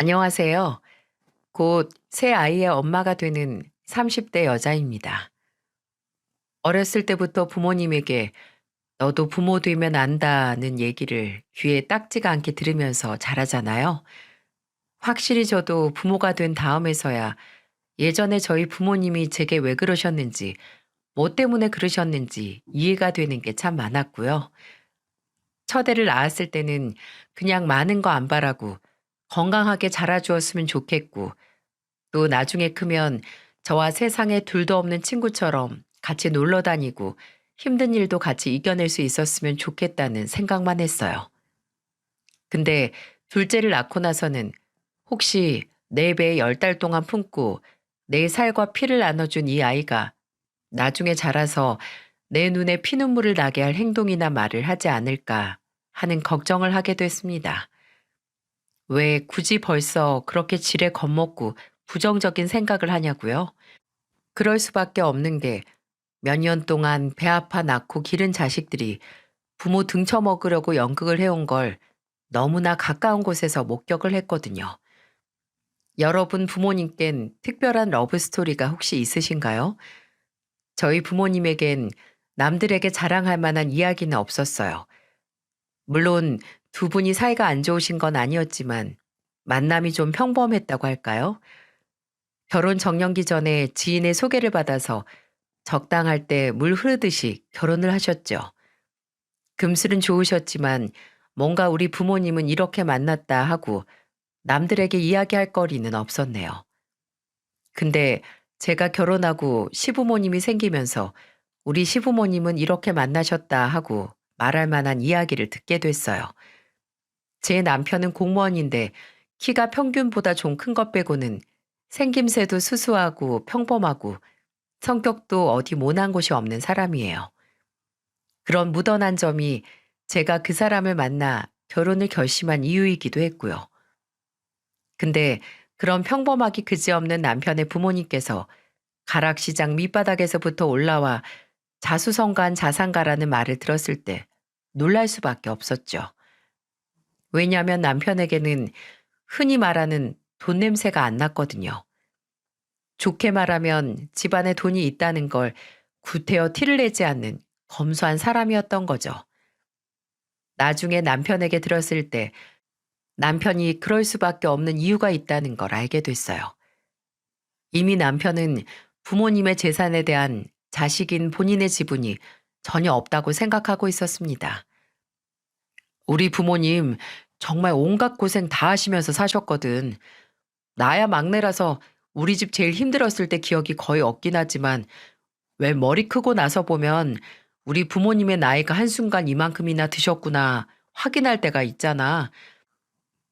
안녕하세요. 곧 새 아이의 엄마가 되는 30대 여자입니다. 어렸을 때부터 부모님에게 너도 부모 되면 안다는 얘기를 귀에 딱지가 않게 들으면서 자라잖아요. 확실히 저도 부모가 된 다음에서야 예전에 저희 부모님이 제게 왜 그러셨는지, 뭐 때문에 그러셨는지 이해가 되는 게 참 많았고요. 첫애를 낳았을 때는 그냥 많은 거 안 바라고 건강하게 자라주었으면 좋겠고, 또 나중에 크면 저와 세상에 둘도 없는 친구처럼 같이 놀러 다니고 힘든 일도 같이 이겨낼 수 있었으면 좋겠다는 생각만 했어요. 근데 둘째를 낳고 나서는 혹시 내 배에 10달 동안 품고 내 살과 피를 나눠준 이 아이가 나중에 자라서 내 눈에 피눈물을 나게 할 행동이나 말을 하지 않을까 하는 걱정을 하게 됐습니다. 왜 굳이 벌써 그렇게 지레 겁먹고 부정적인 생각을 하냐고요? 그럴 수밖에 없는 게 몇 년 동안 배 아파 낳고 기른 자식들이 부모 등쳐먹으려고 연극을 해온 걸 너무나 가까운 곳에서 목격을 했거든요. 여러분 부모님껜 특별한 러브 스토리가 혹시 있으신가요? 저희 부모님에겐 남들에게 자랑할 만한 이야기는 없었어요. 물론 두 분이 사이가 안 좋으신 건 아니었지만 만남이 좀 평범했다고 할까요? 결혼 정년기 전에 지인의 소개를 받아서 적당할 때 물 흐르듯이 결혼을 하셨죠. 금슬은 좋으셨지만 뭔가 우리 부모님은 이렇게 만났다 하고 남들에게 이야기할 거리는 없었네요. 근데 제가 결혼하고 시부모님이 생기면서 우리 시부모님은 이렇게 만나셨다 하고 말할 만한 이야기를 듣게 됐어요. 제 남편은 공무원인데 키가 평균보다 좀 큰 것 빼고는 생김새도 수수하고 평범하고 성격도 어디 모난 곳이 없는 사람이에요. 그런 무던한 점이 제가 그 사람을 만나 결혼을 결심한 이유이기도 했고요. 근데 그런 평범하기 그지없는 남편의 부모님께서 가락시장 밑바닥에서부터 올라와 자수성가한 자산가라는 말을 들었을 때 놀랄 수밖에 없었죠. 왜냐하면 남편에게는 흔히 말하는 돈 냄새가 안 났거든요. 좋게 말하면 집안에 돈이 있다는 걸 구태여 티를 내지 않는 검소한 사람이었던 거죠. 나중에 남편에게 들었을 때 남편이 그럴 수밖에 없는 이유가 있다는 걸 알게 됐어요. 이미 남편은 부모님의 재산에 대한 자식인 본인의 지분이 전혀 없다고 생각하고 있었습니다. 우리 부모님 정말 온갖 고생 다 하시면서 사셨거든. 나야 막내라서 우리 집 제일 힘들었을 때 기억이 거의 없긴 하지만 왜 머리 크고 나서 보면 우리 부모님의 나이가 한순간 이만큼이나 드셨구나 확인할 때가 있잖아.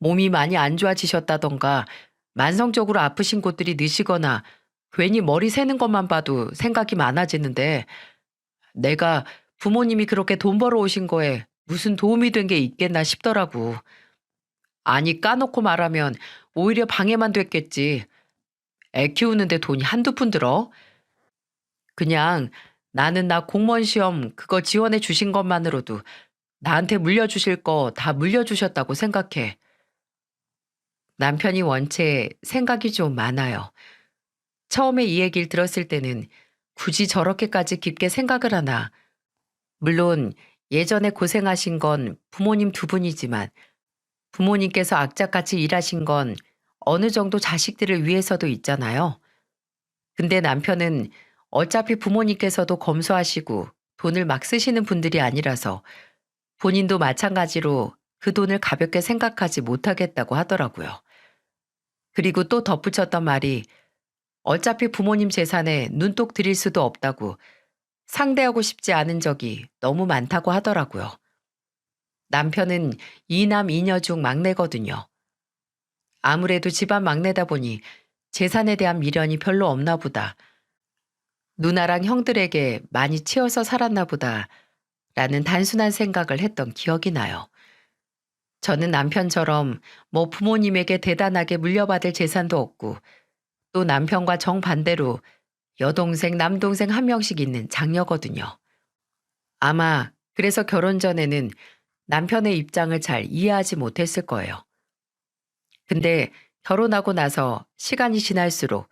몸이 많이 안 좋아지셨다던가 만성적으로 아프신 곳들이 느시거나 괜히 머리 새는 것만 봐도 생각이 많아지는데 내가 부모님이 그렇게 돈 벌어 오신 거에 무슨 도움이 된 게 있겠나 싶더라고. 아니 까놓고 말하면 오히려 방해만 됐겠지. 애 키우는데 돈이 한두 푼 들어? 그냥 나는 나 공무원 시험 그거 지원해 주신 것만으로도 나한테 물려주실 거 다 물려주셨다고 생각해. 남편이 원체 생각이 좀 많아요. 처음에 이 얘기를 들었을 때는 굳이 저렇게까지 깊게 생각을 하나. 물론 예전에 고생하신 건 부모님 두 분이지만 부모님께서 악착같이 일하신 건 어느 정도 자식들을 위해서도 있잖아요. 근데 남편은 어차피 부모님께서도 검소하시고 돈을 막 쓰시는 분들이 아니라서 본인도 마찬가지로 그 돈을 가볍게 생각하지 못하겠다고 하더라고요. 그리고 또 덧붙였던 말이 어차피 부모님 재산에 눈독 들일 수도 없다고 상대하고 싶지 않은 적이 너무 많다고 하더라고요. 남편은 이남 이녀 중 막내거든요. 아무래도 집안 막내다 보니 재산에 대한 미련이 별로 없나 보다. 누나랑 형들에게 많이 치여서 살았나 보다. 라는 단순한 생각을 했던 기억이 나요. 저는 남편처럼 뭐 부모님에게 대단하게 물려받을 재산도 없고 또 남편과 정반대로 여동생, 남동생 한 명씩 있는 장녀거든요. 아마 그래서 결혼 전에는 남편의 입장을 잘 이해하지 못했을 거예요. 근데 결혼하고 나서 시간이 지날수록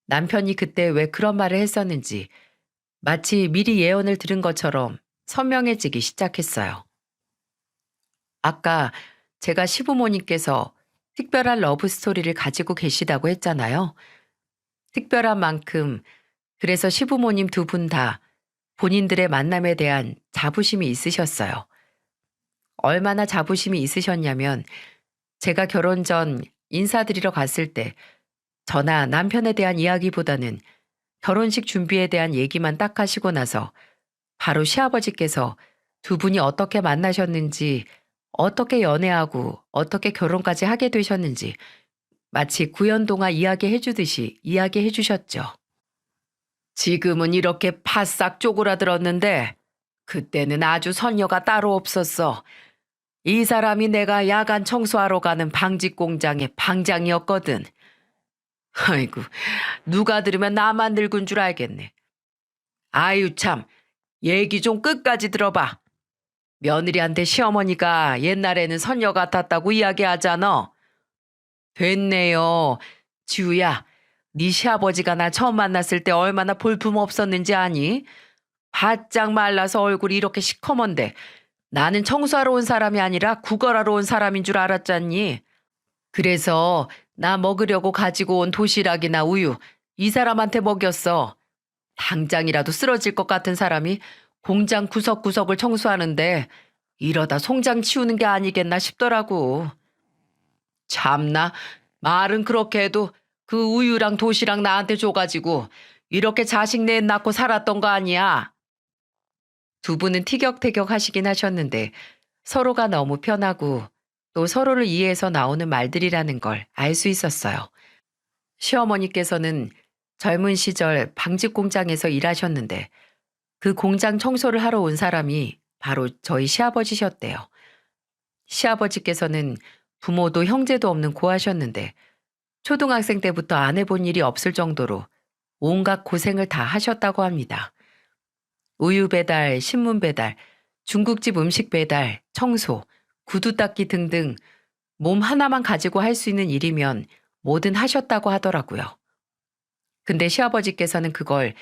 남편이 그때 왜 그런 말을 했었는지 마치 미리 예언을 들은 것처럼 선명해지기 시작했어요. 아까 제가 시부모님께서 특별한 러브 스토리를 가지고 계시다고 했잖아요. 특별한 만큼 그래서 시부모님 두 분 다 본인들의 만남에 대한 자부심이 있으셨어요. 얼마나 자부심이 있으셨냐면 제가 결혼 전 인사드리러 갔을 때 저나 남편에 대한 이야기보다는 결혼식 준비에 대한 얘기만 딱 하시고 나서 바로 시아버지께서 두 분이 어떻게 만나셨는지, 어떻게 연애하고 어떻게 결혼까지 하게 되셨는지 마치 구연동화 이야기해 주듯이 이야기해 주셨죠. 지금은 이렇게 바싹 쪼그라들었는데 그때는 아주 선녀가 따로 없었어. 이 사람이 내가 야간 청소하러 가는 방직 공장의 방장이었거든. 아이고, 누가 들으면 나만 늙은 줄 알겠네. 아유 참, 얘기 좀 끝까지 들어봐. 며느리한테 시어머니가 옛날에는 선녀 같았다고 이야기하잖아. 됐네요. 지우야, 네 시아버지가 나 처음 만났을 때 얼마나 볼품 없었는지 아니? 바짝 말라서 얼굴이 이렇게 시커먼데 나는 청소하러 온 사람이 아니라 구걸하러 온 사람인 줄 알았잖니. 그래서 나 먹으려고 가지고 온 도시락이나 우유 이 사람한테 먹였어. 당장이라도 쓰러질 것 같은 사람이 공장 구석구석을 청소하는데 이러다 송장 치우는 게 아니겠나 싶더라고. 참나, 말은 그렇게 해도 그 우유랑 도시락 나한테 줘가지고 이렇게 자식 넷 낳고 살았던 거 아니야. 두 분은 티격태격 하시긴 하셨는데 서로가 너무 편하고 또 서로를 이해해서 나오는 말들이라는 걸 알 수 있었어요. 시어머니께서는 젊은 시절 방직 공장에서 일하셨는데 그 공장 청소를 하러 온 사람이 바로 저희 시아버지셨대요. 시아버지께서는 부모도 형제도 없는 고아셨는데 초등학생 때부터 안 해본 일이 없을 정도로 온갖 고생을 다 하셨다고 합니다. 우유 배달, 신문 배달, 중국집 음식 배달, 청소, 구두 닦기 등등 몸 하나만 가지고 할 수 있는 일이면 뭐든 하셨다고 하더라고요. 근데 시아버지께서는 그걸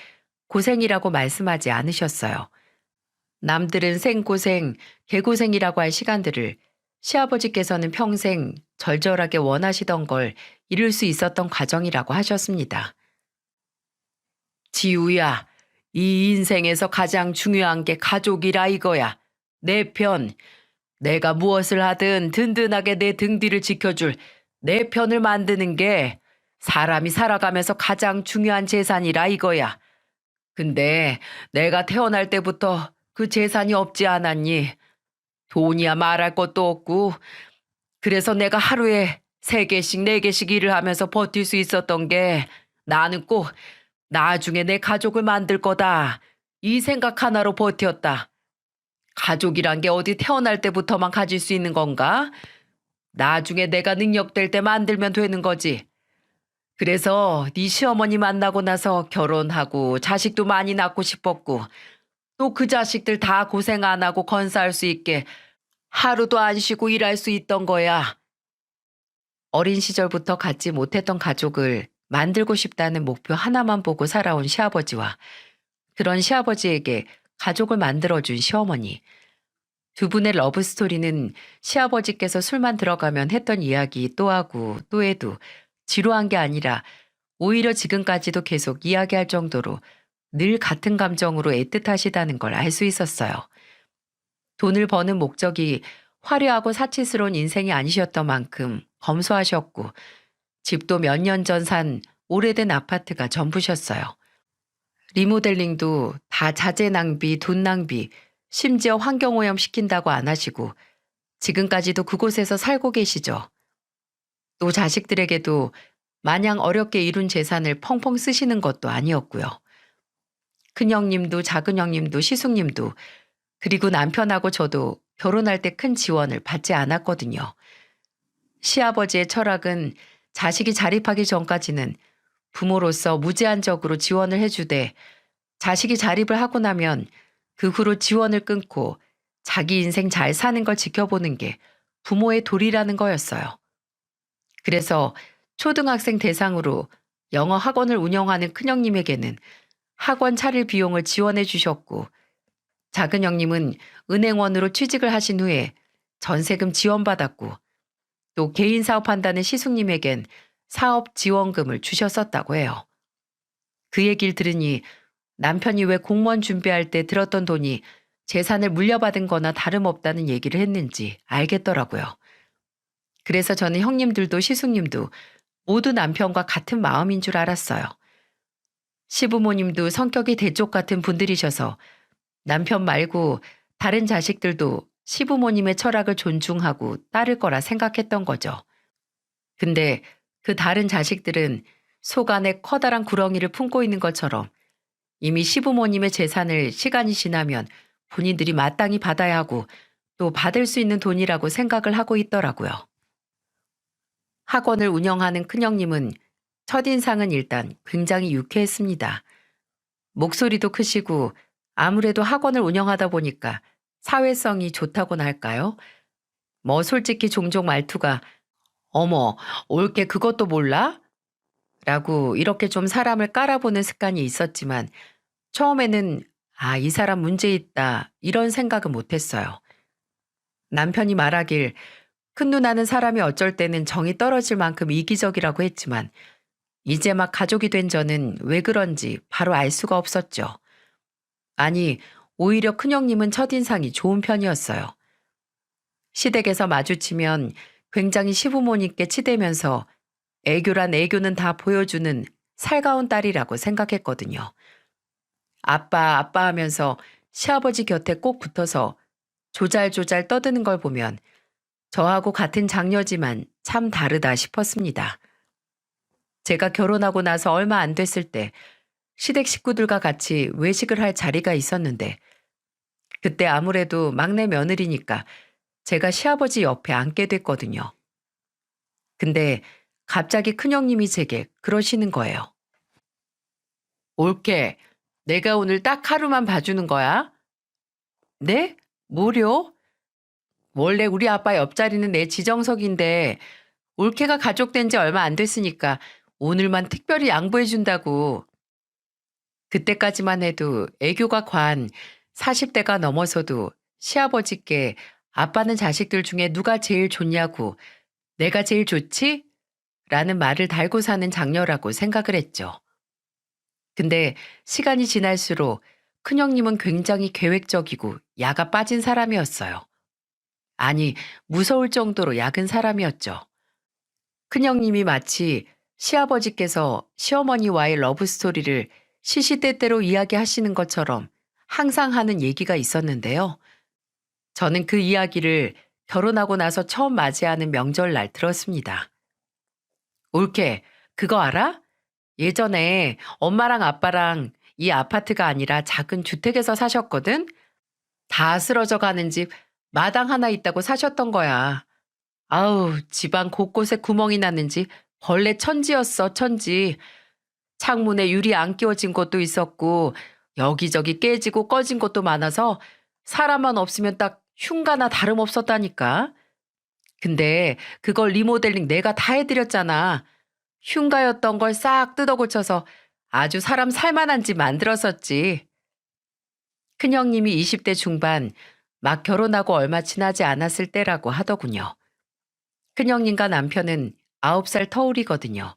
고생이라고 말씀하지 않으셨어요. 남들은 생고생, 개고생이라고 할 시간들을 시아버지께서는 평생 절절하게 원하시던 걸 이룰 수 있었던 과정이라고 하셨습니다. 지우야, 이 인생에서 가장 중요한 게 가족이라 이거야. 내 편. 내가 무엇을 하든 든든하게 내 등 뒤를 지켜줄 내 편을 만드는 게 사람이 살아가면서 가장 중요한 재산이라 이거야. 근데 내가 태어날 때부터 그 재산이 없지 않았니? 돈이야 말할 것도 없고 그래서 내가 하루에 3개씩 4개씩 일을 하면서 버틸 수 있었던 게 나는 꼭 나중에 내 가족을 만들 거다. 이 생각 하나로 버텼다. 가족이란 게 어디 태어날 때부터만 가질 수 있는 건가? 나중에 내가 능력될 때 만들면 되는 거지. 그래서 네 시어머니 만나고 나서 결혼하고 자식도 많이 낳고 싶었고 또 그 자식들 다 고생 안 하고 건사할 수 있게 하루도 안 쉬고 일할 수 있던 거야. 어린 시절부터 갖지 못했던 가족을 만들고 싶다는 목표 하나만 보고 살아온 시아버지와 그런 시아버지에게 가족을 만들어준 시어머니. 두 분의 러브스토리는 시아버지께서 술만 들어가면 했던 이야기 또 하고 또 해도 지루한 게 아니라 오히려 지금까지도 계속 이야기할 정도로 늘 같은 감정으로 애틋하시다는 걸 알 수 있었어요. 돈을 버는 목적이 화려하고 사치스러운 인생이 아니셨던 만큼 검소하셨고 집도 몇 년 전 산 오래된 아파트가 전부셨어요. 리모델링도 다 자재 낭비, 돈 낭비, 심지어 환경오염 시킨다고 안 하시고 지금까지도 그곳에서 살고 계시죠. 또 자식들에게도 마냥 어렵게 이룬 재산을 펑펑 쓰시는 것도 아니었고요. 큰형님도 작은형님도 시숙님도 그리고 남편하고 저도 결혼할 때 큰 지원을 받지 않았거든요. 시아버지의 철학은 자식이 자립하기 전까지는 부모로서 무제한적으로 지원을 해주되 자식이 자립을 하고 나면 그 후로 지원을 끊고 자기 인생 잘 사는 걸 지켜보는 게 부모의 도리라는 거였어요. 그래서 초등학생 대상으로 영어 학원을 운영하는 큰형님에게는 학원 차릴 비용을 지원해 주셨고, 작은 형님은 은행원으로 취직을 하신 후에 전세금 지원받았고, 또 개인 사업한다는 시숙님에겐 사업 지원금을 주셨었다고 해요. 그 얘기를 들으니 남편이 왜 공무원 준비할 때 들었던 돈이 재산을 물려받은 거나 다름없다는 얘기를 했는지 알겠더라고요. 그래서 저는 형님들도 시숙님도 모두 남편과 같은 마음인 줄 알았어요. 시부모님도 성격이 대쪽 같은 분들이셔서 남편 말고 다른 자식들도 시부모님의 철학을 존중하고 따를 거라 생각했던 거죠. 근데 그 다른 자식들은 속 안에 커다란 구렁이를 품고 있는 것처럼 이미 시부모님의 재산을 시간이 지나면 본인들이 마땅히 받아야 하고 또 받을 수 있는 돈이라고 생각을 하고 있더라고요. 학원을 운영하는 큰형님은 첫인상은 일단 굉장히 유쾌했습니다. 목소리도 크시고 아무래도 학원을 운영하다 보니까 사회성이 좋다고나 할까요? 뭐 솔직히 종종 말투가 어머, 올게 그것도 몰라? 라고 이렇게 좀 사람을 깔아보는 습관이 있었지만 처음에는 아, 이 사람 문제 있다 이런 생각은 못했어요. 남편이 말하길 큰 누나는 사람이 어쩔 때는 정이 떨어질 만큼 이기적이라고 했지만 이제 막 가족이 된 저는 왜 그런지 바로 알 수가 없었죠. 아니, 오히려 큰형님은 첫인상이 좋은 편이었어요. 시댁에서 마주치면 굉장히 시부모님께 치대면서 애교란 애교는 다 보여주는 살가운 딸이라고 생각했거든요. 아빠, 아빠 하면서 시아버지 곁에 꼭 붙어서 조잘조잘 떠드는 걸 보면 저하고 같은 장녀지만 참 다르다 싶었습니다. 제가 결혼하고 나서 얼마 안 됐을 때 시댁 식구들과 같이 외식을 할 자리가 있었는데 그때 아무래도 막내 며느리니까 제가 시아버지 옆에 앉게 됐거든요. 근데 갑자기 큰형님이 제게 그러시는 거예요. 올케, 내가 오늘 딱 하루만 봐주는 거야. 네? 뭐려? 원래 우리 아빠 옆자리는 내 지정석인데 올케가 가족된 지 얼마 안 됐으니까 오늘만 특별히 양보해준다고. 그때까지만 해도 애교가 과한 40대가 넘어서도 시아버지께 아빠는 자식들 중에 누가 제일 좋냐고 내가 제일 좋지? 라는 말을 달고 사는 장녀라고 생각을 했죠. 근데 시간이 지날수록 큰형님은 굉장히 계획적이고 야가 빠진 사람이었어요. 아니, 무서울 정도로 약은 사람이었죠. 큰형님이 마치 시아버지께서 시어머니와의 러브스토리를 시시때때로 이야기하시는 것처럼 항상 하는 얘기가 있었는데요. 저는 그 이야기를 결혼하고 나서 처음 맞이하는 명절날 들었습니다. 올케, 그거 알아? 예전에 엄마랑 아빠랑 이 아파트가 아니라 작은 주택에서 사셨거든? 다 쓰러져 가는 집 마당 하나 있다고 사셨던 거야. 아우, 집안 곳곳에 구멍이 났는지 벌레 천지였어, 천지. 창문에 유리 안 끼워진 곳도 있었고 여기저기 깨지고 꺼진 곳도 많아서 사람만 없으면 딱 흉가나 다름없었다니까. 근데 그걸 리모델링 내가 다 해드렸잖아. 흉가였던 걸 싹 뜯어 고쳐서 아주 사람 살만한 집 만들었었지. 큰형님이 20대 중반 막 결혼하고 얼마 지나지 않았을 때라고 하더군요. 큰형님과 남편은 9살 터울이거든요.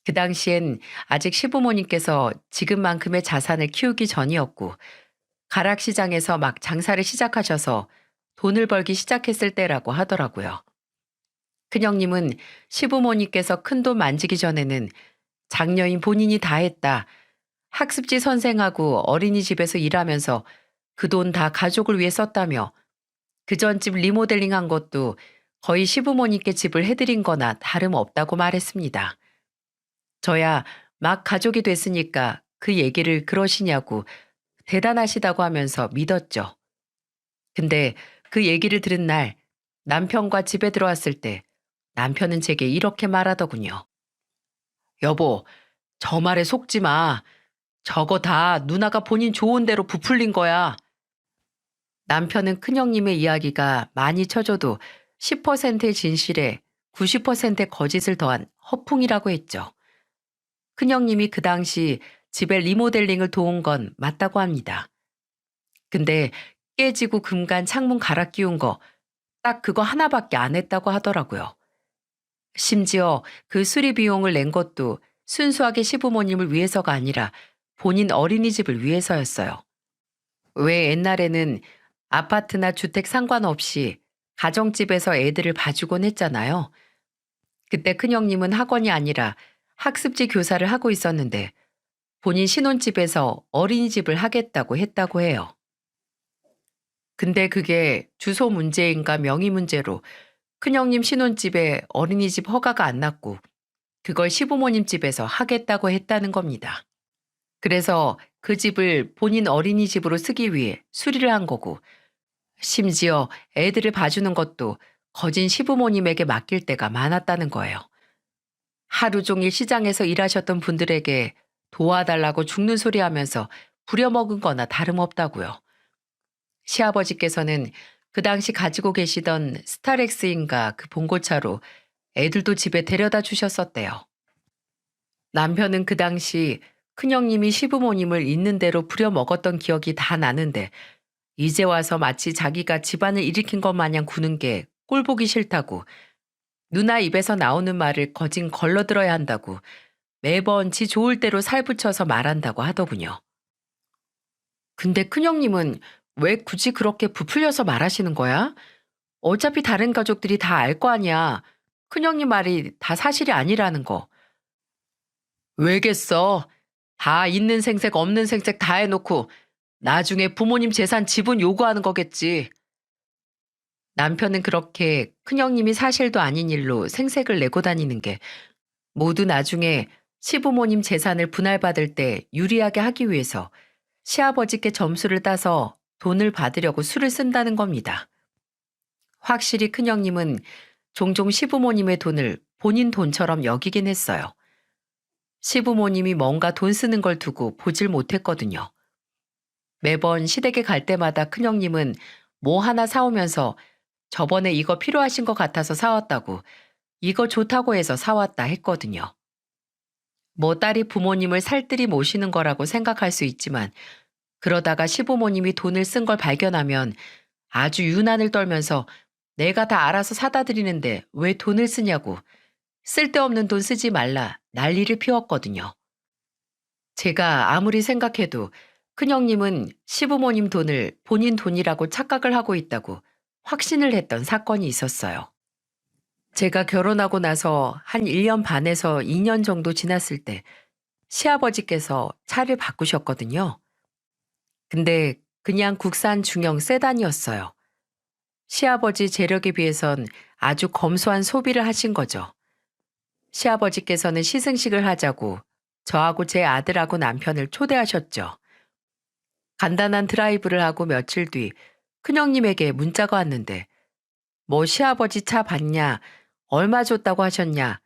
그 당시엔 아직 시부모님께서 지금만큼의 자산을 키우기 전이었고 가락시장에서 막 장사를 시작하셔서 돈을 벌기 시작했을 때라고 하더라고요. 큰형님은 시부모님께서 큰돈 만지기 전에는 장녀인 본인이 다 했다. 학습지 선생하고 어린이집에서 일하면서 그 돈 다 가족을 위해 썼다며 그 전 집 리모델링 한 것도 거의 시부모님께 집을 해드린 거나 다름없다고 말했습니다. 저야 막 가족이 됐으니까 그 얘기를 그러시냐고 대단하시다고 하면서 믿었죠. 근데 그 얘기를 들은 날 남편과 집에 들어왔을 때 남편은 제게 이렇게 말하더군요. 여보, 저 말에 속지 마. 저거 다 누나가 본인 좋은 대로 부풀린 거야. 남편은 큰형님의 이야기가 많이 쳐줘도 10%의 진실에 90%의 거짓을 더한 허풍이라고 했죠. 큰형님이 그 당시 집에 리모델링을 도운 건 맞다고 합니다. 근데 깨지고 금간 창문 갈아 끼운 거 딱 그거 하나밖에 안 했다고 하더라고요. 심지어 그 수리 비용을 낸 것도 순수하게 시부모님을 위해서가 아니라 본인 어린이집을 위해서였어요. 왜 옛날에는 아파트나 주택 상관없이 가정집에서 애들을 봐주곤 했잖아요. 그때 큰형님은 학원이 아니라 학습지 교사를 하고 있었는데 본인 신혼집에서 어린이집을 하겠다고 했다고 해요. 근데 그게 주소 문제인가 명의 문제로 큰형님 신혼집에 어린이집 허가가 안 났고 그걸 시부모님 집에서 하겠다고 했다는 겁니다. 그래서 그 집을 본인 어린이집으로 쓰기 위해 수리를 한 거고 심지어 애들을 봐주는 것도 거진 시부모님에게 맡길 때가 많았다는 거예요. 하루 종일 시장에서 일하셨던 분들에게 도와달라고 죽는 소리 하면서 부려먹은 거나 다름없다고요. 시아버지께서는 그 당시 가지고 계시던 스타렉스인가 그 봉고차로 애들도 집에 데려다 주셨었대요. 남편은 그 당시 큰형님이 시부모님을 있는 대로 부려먹었던 기억이 다 나는데 이제 와서 마치 자기가 집안을 일으킨 것 마냥 구는 게 꼴보기 싫다고 누나 입에서 나오는 말을 거진 걸러들어야 한다고 매번 지 좋을 대로 살붙여서 말한다고 하더군요. 근데 큰형님은 왜 굳이 그렇게 부풀려서 말하시는 거야? 어차피 다른 가족들이 다 알 거 아니야. 큰형님 말이 다 사실이 아니라는 거. 왜겠어? 다 있는 생색 없는 생색 다 해놓고 나중에 부모님 재산 지분 요구하는 거겠지. 남편은 그렇게 큰형님이 사실도 아닌 일로 생색을 내고 다니는 게 모두 나중에 시부모님 재산을 분할받을 때 유리하게 하기 위해서 시아버지께 점수를 따서 돈을 받으려고 수를 쓴다는 겁니다. 확실히 큰형님은 종종 시부모님의 돈을 본인 돈처럼 여기긴 했어요. 시부모님이 뭔가 돈 쓰는 걸 두고 보질 못했거든요. 매번 시댁에 갈 때마다 큰형님은 뭐 하나 사오면서 저번에 이거 필요하신 것 같아서 사왔다고 이거 좋다고 해서 사왔다 했거든요. 뭐 딸이 부모님을 살뜰히 모시는 거라고 생각할 수 있지만 그러다가 시부모님이 돈을 쓴 걸 발견하면 아주 유난을 떨면서 내가 다 알아서 사다 드리는데 왜 돈을 쓰냐고 쓸데없는 돈 쓰지 말라 난리를 피웠거든요. 제가 아무리 생각해도 큰형님은 시부모님 돈을 본인 돈이라고 착각을 하고 있다고 확신을 했던 사건이 있었어요. 제가 결혼하고 나서 한 1년 반에서 2년 정도 지났을 때 시아버지께서 차를 바꾸셨거든요. 근데 그냥 국산 중형 세단이었어요. 시아버지 재력에 비해선 아주 검소한 소비를 하신 거죠. 시아버지께서는 시승식을 하자고 저하고 제 아들하고 남편을 초대하셨죠. 간단한 드라이브를 하고 며칠 뒤 큰형님에게 문자가 왔는데 뭐 시아버지 차 봤냐, 얼마 줬다고 하셨냐,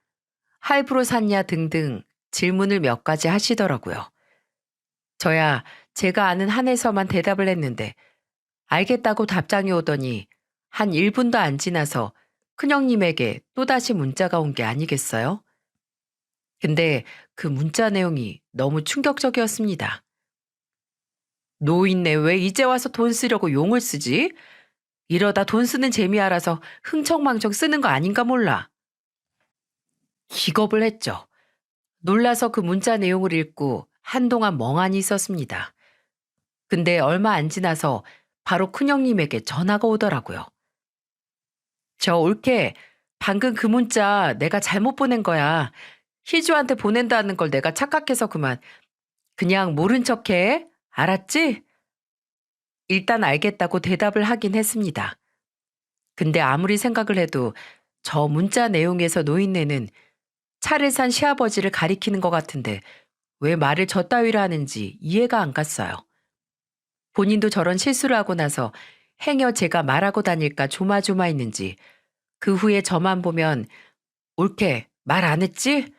할부로 샀냐 등등 질문을 몇 가지 하시더라고요. 저야 제가 아는 한에서만 대답을 했는데 알겠다고 답장이 오더니 한 1분도 안 지나서 큰형님에게 또다시 문자가 온 게 아니겠어요? 근데 그 문자 내용이 너무 충격적이었습니다. 노인네 왜 이제 와서 돈 쓰려고 용을 쓰지? 이러다 돈 쓰는 재미 알아서 흥청망청 쓰는 거 아닌가 몰라. 기겁을 했죠. 놀라서 그 문자 내용을 읽고 한동안 멍하니 있었습니다. 근데 얼마 안 지나서 바로 큰형님에게 전화가 오더라고요. 저 올케, 방금 그 문자 내가 잘못 보낸 거야. 희주한테 보낸다는 걸 내가 착각해서 그만. 그냥 모른 척해. 알았지? 일단 알겠다고 대답을 하긴 했습니다. 근데 아무리 생각을 해도 저 문자 내용에서 노인네는 차를 산 시아버지를 가리키는 것 같은데 왜 말을 저 따위로 하는지 이해가 안 갔어요. 본인도 저런 실수를 하고 나서 행여 제가 말하고 다닐까 조마조마했는지 그 후에 저만 보면 옳게 말 안 했지?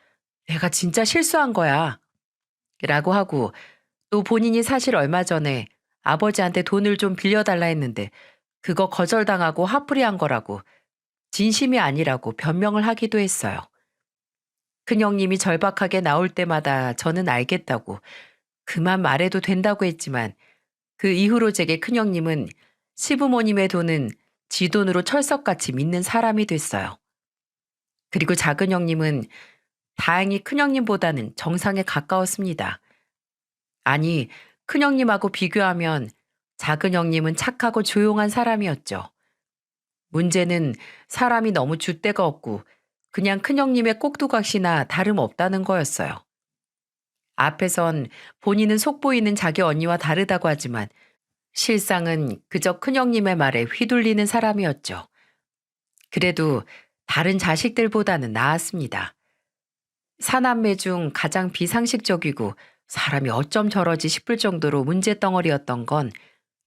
내가 진짜 실수한 거야. 라고 하고 또 본인이 사실 얼마 전에 아버지한테 돈을 좀 빌려달라 했는데 그거 거절당하고 화풀이 한 거라고 진심이 아니라고 변명을 하기도 했어요. 큰형님이 절박하게 나올 때마다 저는 알겠다고 그만 말해도 된다고 했지만 그 이후로 제게 큰형님은 시부모님의 돈은 지 돈으로 철석같이 믿는 사람이 됐어요. 그리고 작은 형님은 다행히 큰형님보다는 정상에 가까웠습니다. 아니, 큰형님하고 비교하면 작은 형님은 착하고 조용한 사람이었죠. 문제는 사람이 너무 줏대가 없고 그냥 큰형님의 꼭두각시나 다름없다는 거였어요. 앞에선 본인은 속보이는 자기 언니와 다르다고 하지만 실상은 그저 큰형님의 말에 휘둘리는 사람이었죠. 그래도 다른 자식들보다는 나았습니다. 사남매 중 가장 비상식적이고 사람이 어쩜 저러지 싶을 정도로 문제덩어리였던 건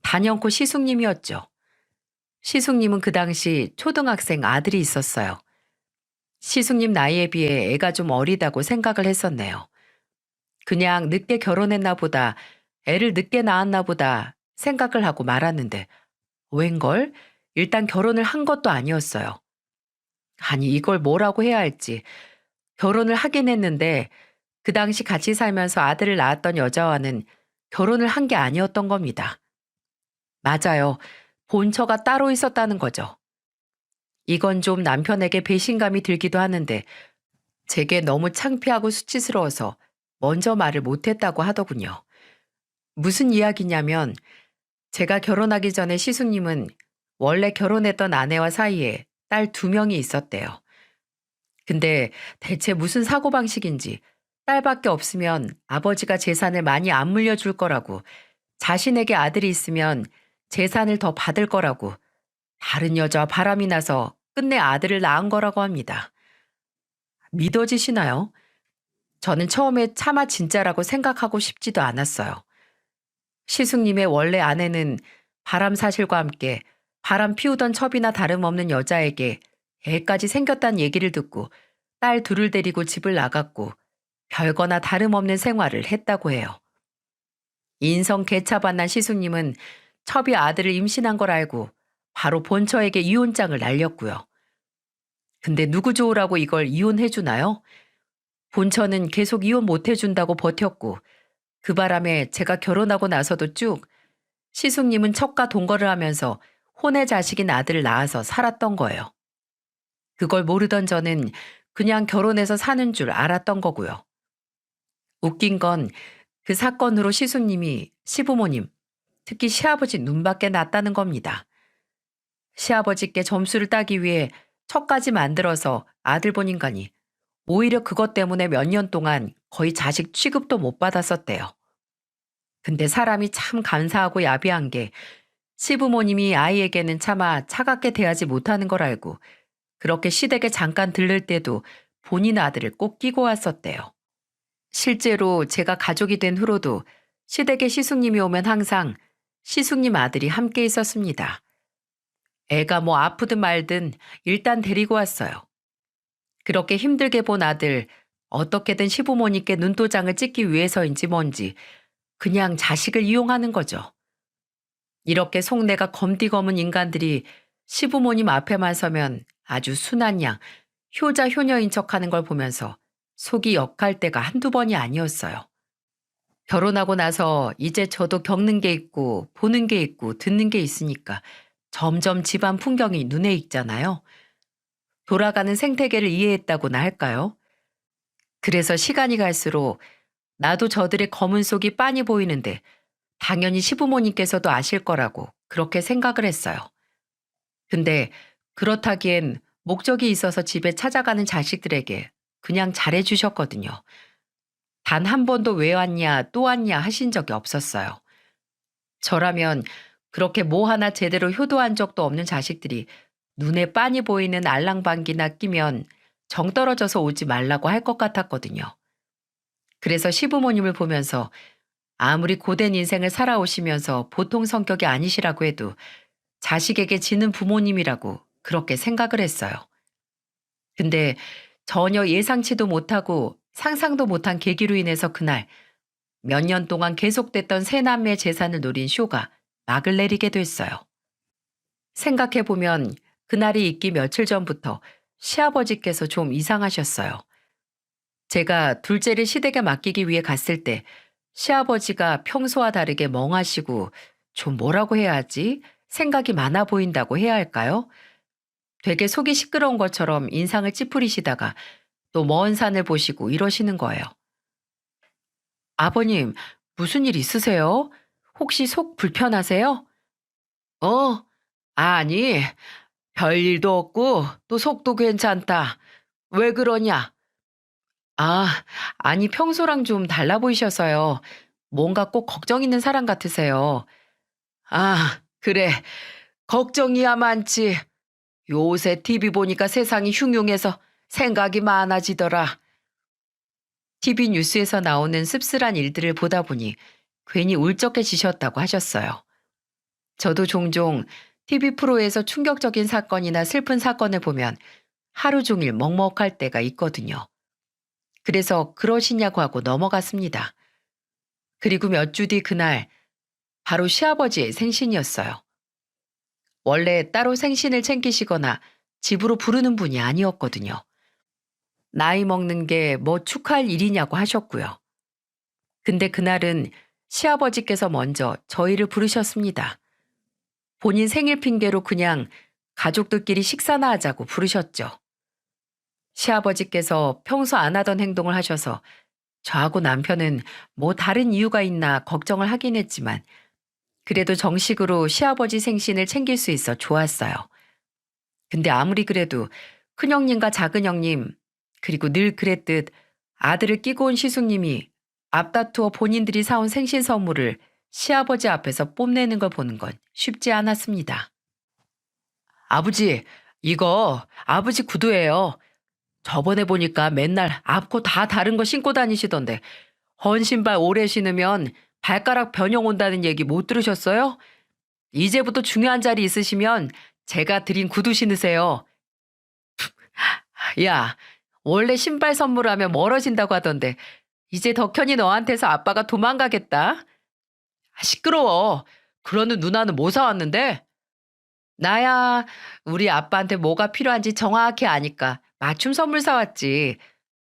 단연코 시숙님이었죠. 시숙님은 그 당시 초등학생 아들이 있었어요. 시숙님 나이에 비해 애가 좀 어리다고 생각을 했었네요. 그냥 늦게 결혼했나 보다, 애를 늦게 낳았나 보다 생각을 하고 말았는데 웬걸? 일단 결혼을 한 것도 아니었어요. 아니 이걸 뭐라고 해야 할지. 결혼을 하긴 했는데 그 당시 같이 살면서 아들을 낳았던 여자와는 결혼을 한 게 아니었던 겁니다. 맞아요. 본처가 따로 있었다는 거죠. 이건 좀 남편에게 배신감이 들기도 하는데 제게 너무 창피하고 수치스러워서 먼저 말을 못했다고 하더군요. 무슨 이야기냐면 제가 결혼하기 전에 시숙님은 원래 결혼했던 아내와 사이에 딸 2명이 있었대요. 근데 대체 무슨 사고방식인지 딸밖에 없으면 아버지가 재산을 많이 안 물려줄 거라고, 자신에게 아들이 있으면 재산을 더 받을 거라고, 다른 여자와 바람이 나서 끝내 아들을 낳은 거라고 합니다. 믿어지시나요? 저는 처음에 차마 진짜라고 생각하고 싶지도 않았어요. 시숙님의 원래 아내는 바람 사실과 함께 바람 피우던 첩이나 다름없는 여자에게 애까지 생겼다는 얘기를 듣고 딸 2을 데리고 집을 나갔고 별거나 다름없는 생활을 했다고 해요. 인성 개차반난 시숙님은 첩이 아들을 임신한 걸 알고 바로 본처에게 이혼장을 날렸고요. 근데 누구 좋으라고 이걸 이혼해주나요? 본처는 계속 이혼 못해준다고 버텼고 그 바람에 제가 결혼하고 나서도 쭉 시숙님은 첩과 동거를 하면서 혼의 자식인 아들을 낳아서 살았던 거예요. 그걸 모르던 저는 그냥 결혼해서 사는 줄 알았던 거고요. 웃긴 건 그 사건으로 시숙님이 시부모님, 특히 시아버지 눈밖에 났다는 겁니다. 시아버지께 점수를 따기 위해 첩까지 만들어서 아들 본 인간이 오히려 그것 때문에 몇 년 동안 거의 자식 취급도 못 받았었대요. 근데 사람이 참 간사하고 야비한 게 시부모님이 아이에게는 차마 차갑게 대하지 못하는 걸 알고 그렇게 시댁에 잠깐 들를 때도 본인 아들을 꼭 끼고 왔었대요. 실제로 제가 가족이 된 후로도 시댁에 시숙님이 오면 항상 시숙님 아들이 함께 있었습니다. 애가 뭐 아프든 말든 일단 데리고 왔어요. 그렇게 힘들게 본 아들, 어떻게든 시부모님께 눈도장을 찍기 위해서인지 뭔지 그냥 자식을 이용하는 거죠. 이렇게 속내가 검디검은 인간들이 시부모님 앞에만 서면 아주 순한 양, 효자 효녀인 척하는 걸 보면서 속이 역할 때가 한두 번이 아니었어요. 결혼하고 나서 이제 저도 겪는 게 있고 보는 게 있고 듣는 게 있으니까 점점 집안 풍경이 눈에 익잖아요. 돌아가는 생태계를 이해했다고나 할까요? 그래서 시간이 갈수록 나도 저들의 검은 속이 빤히 보이는데 당연히 시부모님께서도 아실 거라고 그렇게 생각을 했어요. 근데 그렇다기엔 목적이 있어서 집에 찾아가는 자식들에게 그냥 잘해주셨거든요. 단 한 번도 왜 왔냐 또 왔냐 하신 적이 없었어요. 저라면 그렇게 뭐 하나 제대로 효도한 적도 없는 자식들이 눈에 빤히 보이는 알랑방귀나 끼면 정 떨어져서 오지 말라고 할 것 같았거든요. 그래서 시부모님을 보면서 아무리 고된 인생을 살아오시면서 보통 성격이 아니시라고 해도 자식에게 지는 부모님이라고 그렇게 생각을 했어요. 근데 전혀 예상치도 못하고 상상도 못한 계기로 인해서 그날 몇 년 동안 계속됐던 세 남매의 재산을 노린 쇼가 막을 내리게 됐어요. 생각해보면 그날이 있기 며칠 전부터 시아버지께서 좀 이상하셨어요. 제가 둘째를 시댁에 맡기기 위해 갔을 때 시아버지가 평소와 다르게 멍하시고 좀 뭐라고 해야 하지? 생각이 많아 보인다고 해야 할까요? 되게 속이 시끄러운 것처럼 인상을 찌푸리시다가 또 먼 산을 보시고 이러시는 거예요. 아버님, 무슨 일 있으세요? 혹시 속 불편하세요? 어, 아니, 별일도 없고 또 속도 괜찮다. 왜 그러냐? 아, 아니 평소랑 좀 달라 보이셔서요. 뭔가 꼭 걱정 있는 사람 같으세요. 아, 그래. 걱정이야 많지. 요새 TV 보니까 세상이 흉흉해서 생각이 많아지더라. TV 뉴스에서 나오는 씁쓸한 일들을 보다 보니 괜히 울적해지셨다고 하셨어요. 저도 종종 TV 프로에서 충격적인 사건이나 슬픈 사건을 보면 하루 종일 먹먹할 때가 있거든요. 그래서 그러시냐고 하고 넘어갔습니다. 그리고 몇 주 뒤 그날 바로 시아버지의 생신이었어요. 원래 따로 생신을 챙기시거나 집으로 부르는 분이 아니었거든요. 나이 먹는 게 뭐 축하할 일이냐고 하셨고요. 근데 그날은 시아버지께서 먼저 저희를 부르셨습니다. 본인 생일 핑계로 그냥 가족들끼리 식사나 하자고 부르셨죠. 시아버지께서 평소 안 하던 행동을 하셔서 저하고 남편은 뭐 다른 이유가 있나 걱정을 하긴 했지만 그래도 정식으로 시아버지 생신을 챙길 수 있어 좋았어요. 근데 아무리 그래도 큰형님과 작은형님, 그리고 늘 그랬듯 아들을 끼고 온 시숙님이 앞다투어 본인들이 사온 생신 선물을 시아버지 앞에서 뽐내는 걸 보는 건 쉽지 않았습니다. 아버지, 이거 아버지 구두예요. 저번에 보니까 맨날 앞코 다 다른 거 신고 다니시던데 헌 신발 오래 신으면 발가락 변형 온다는 얘기 못 들으셨어요? 이제부터 중요한 자리 있으시면 제가 드린 구두 신으세요. 야, 원래 신발 선물하면 멀어진다고 하던데 이제 덕현이 너한테서 아빠가 도망가겠다. 시끄러워. 그러는 누나는 뭐 사왔는데? 나야 우리 아빠한테 뭐가 필요한지 정확히 아니까 맞춤 선물 사왔지.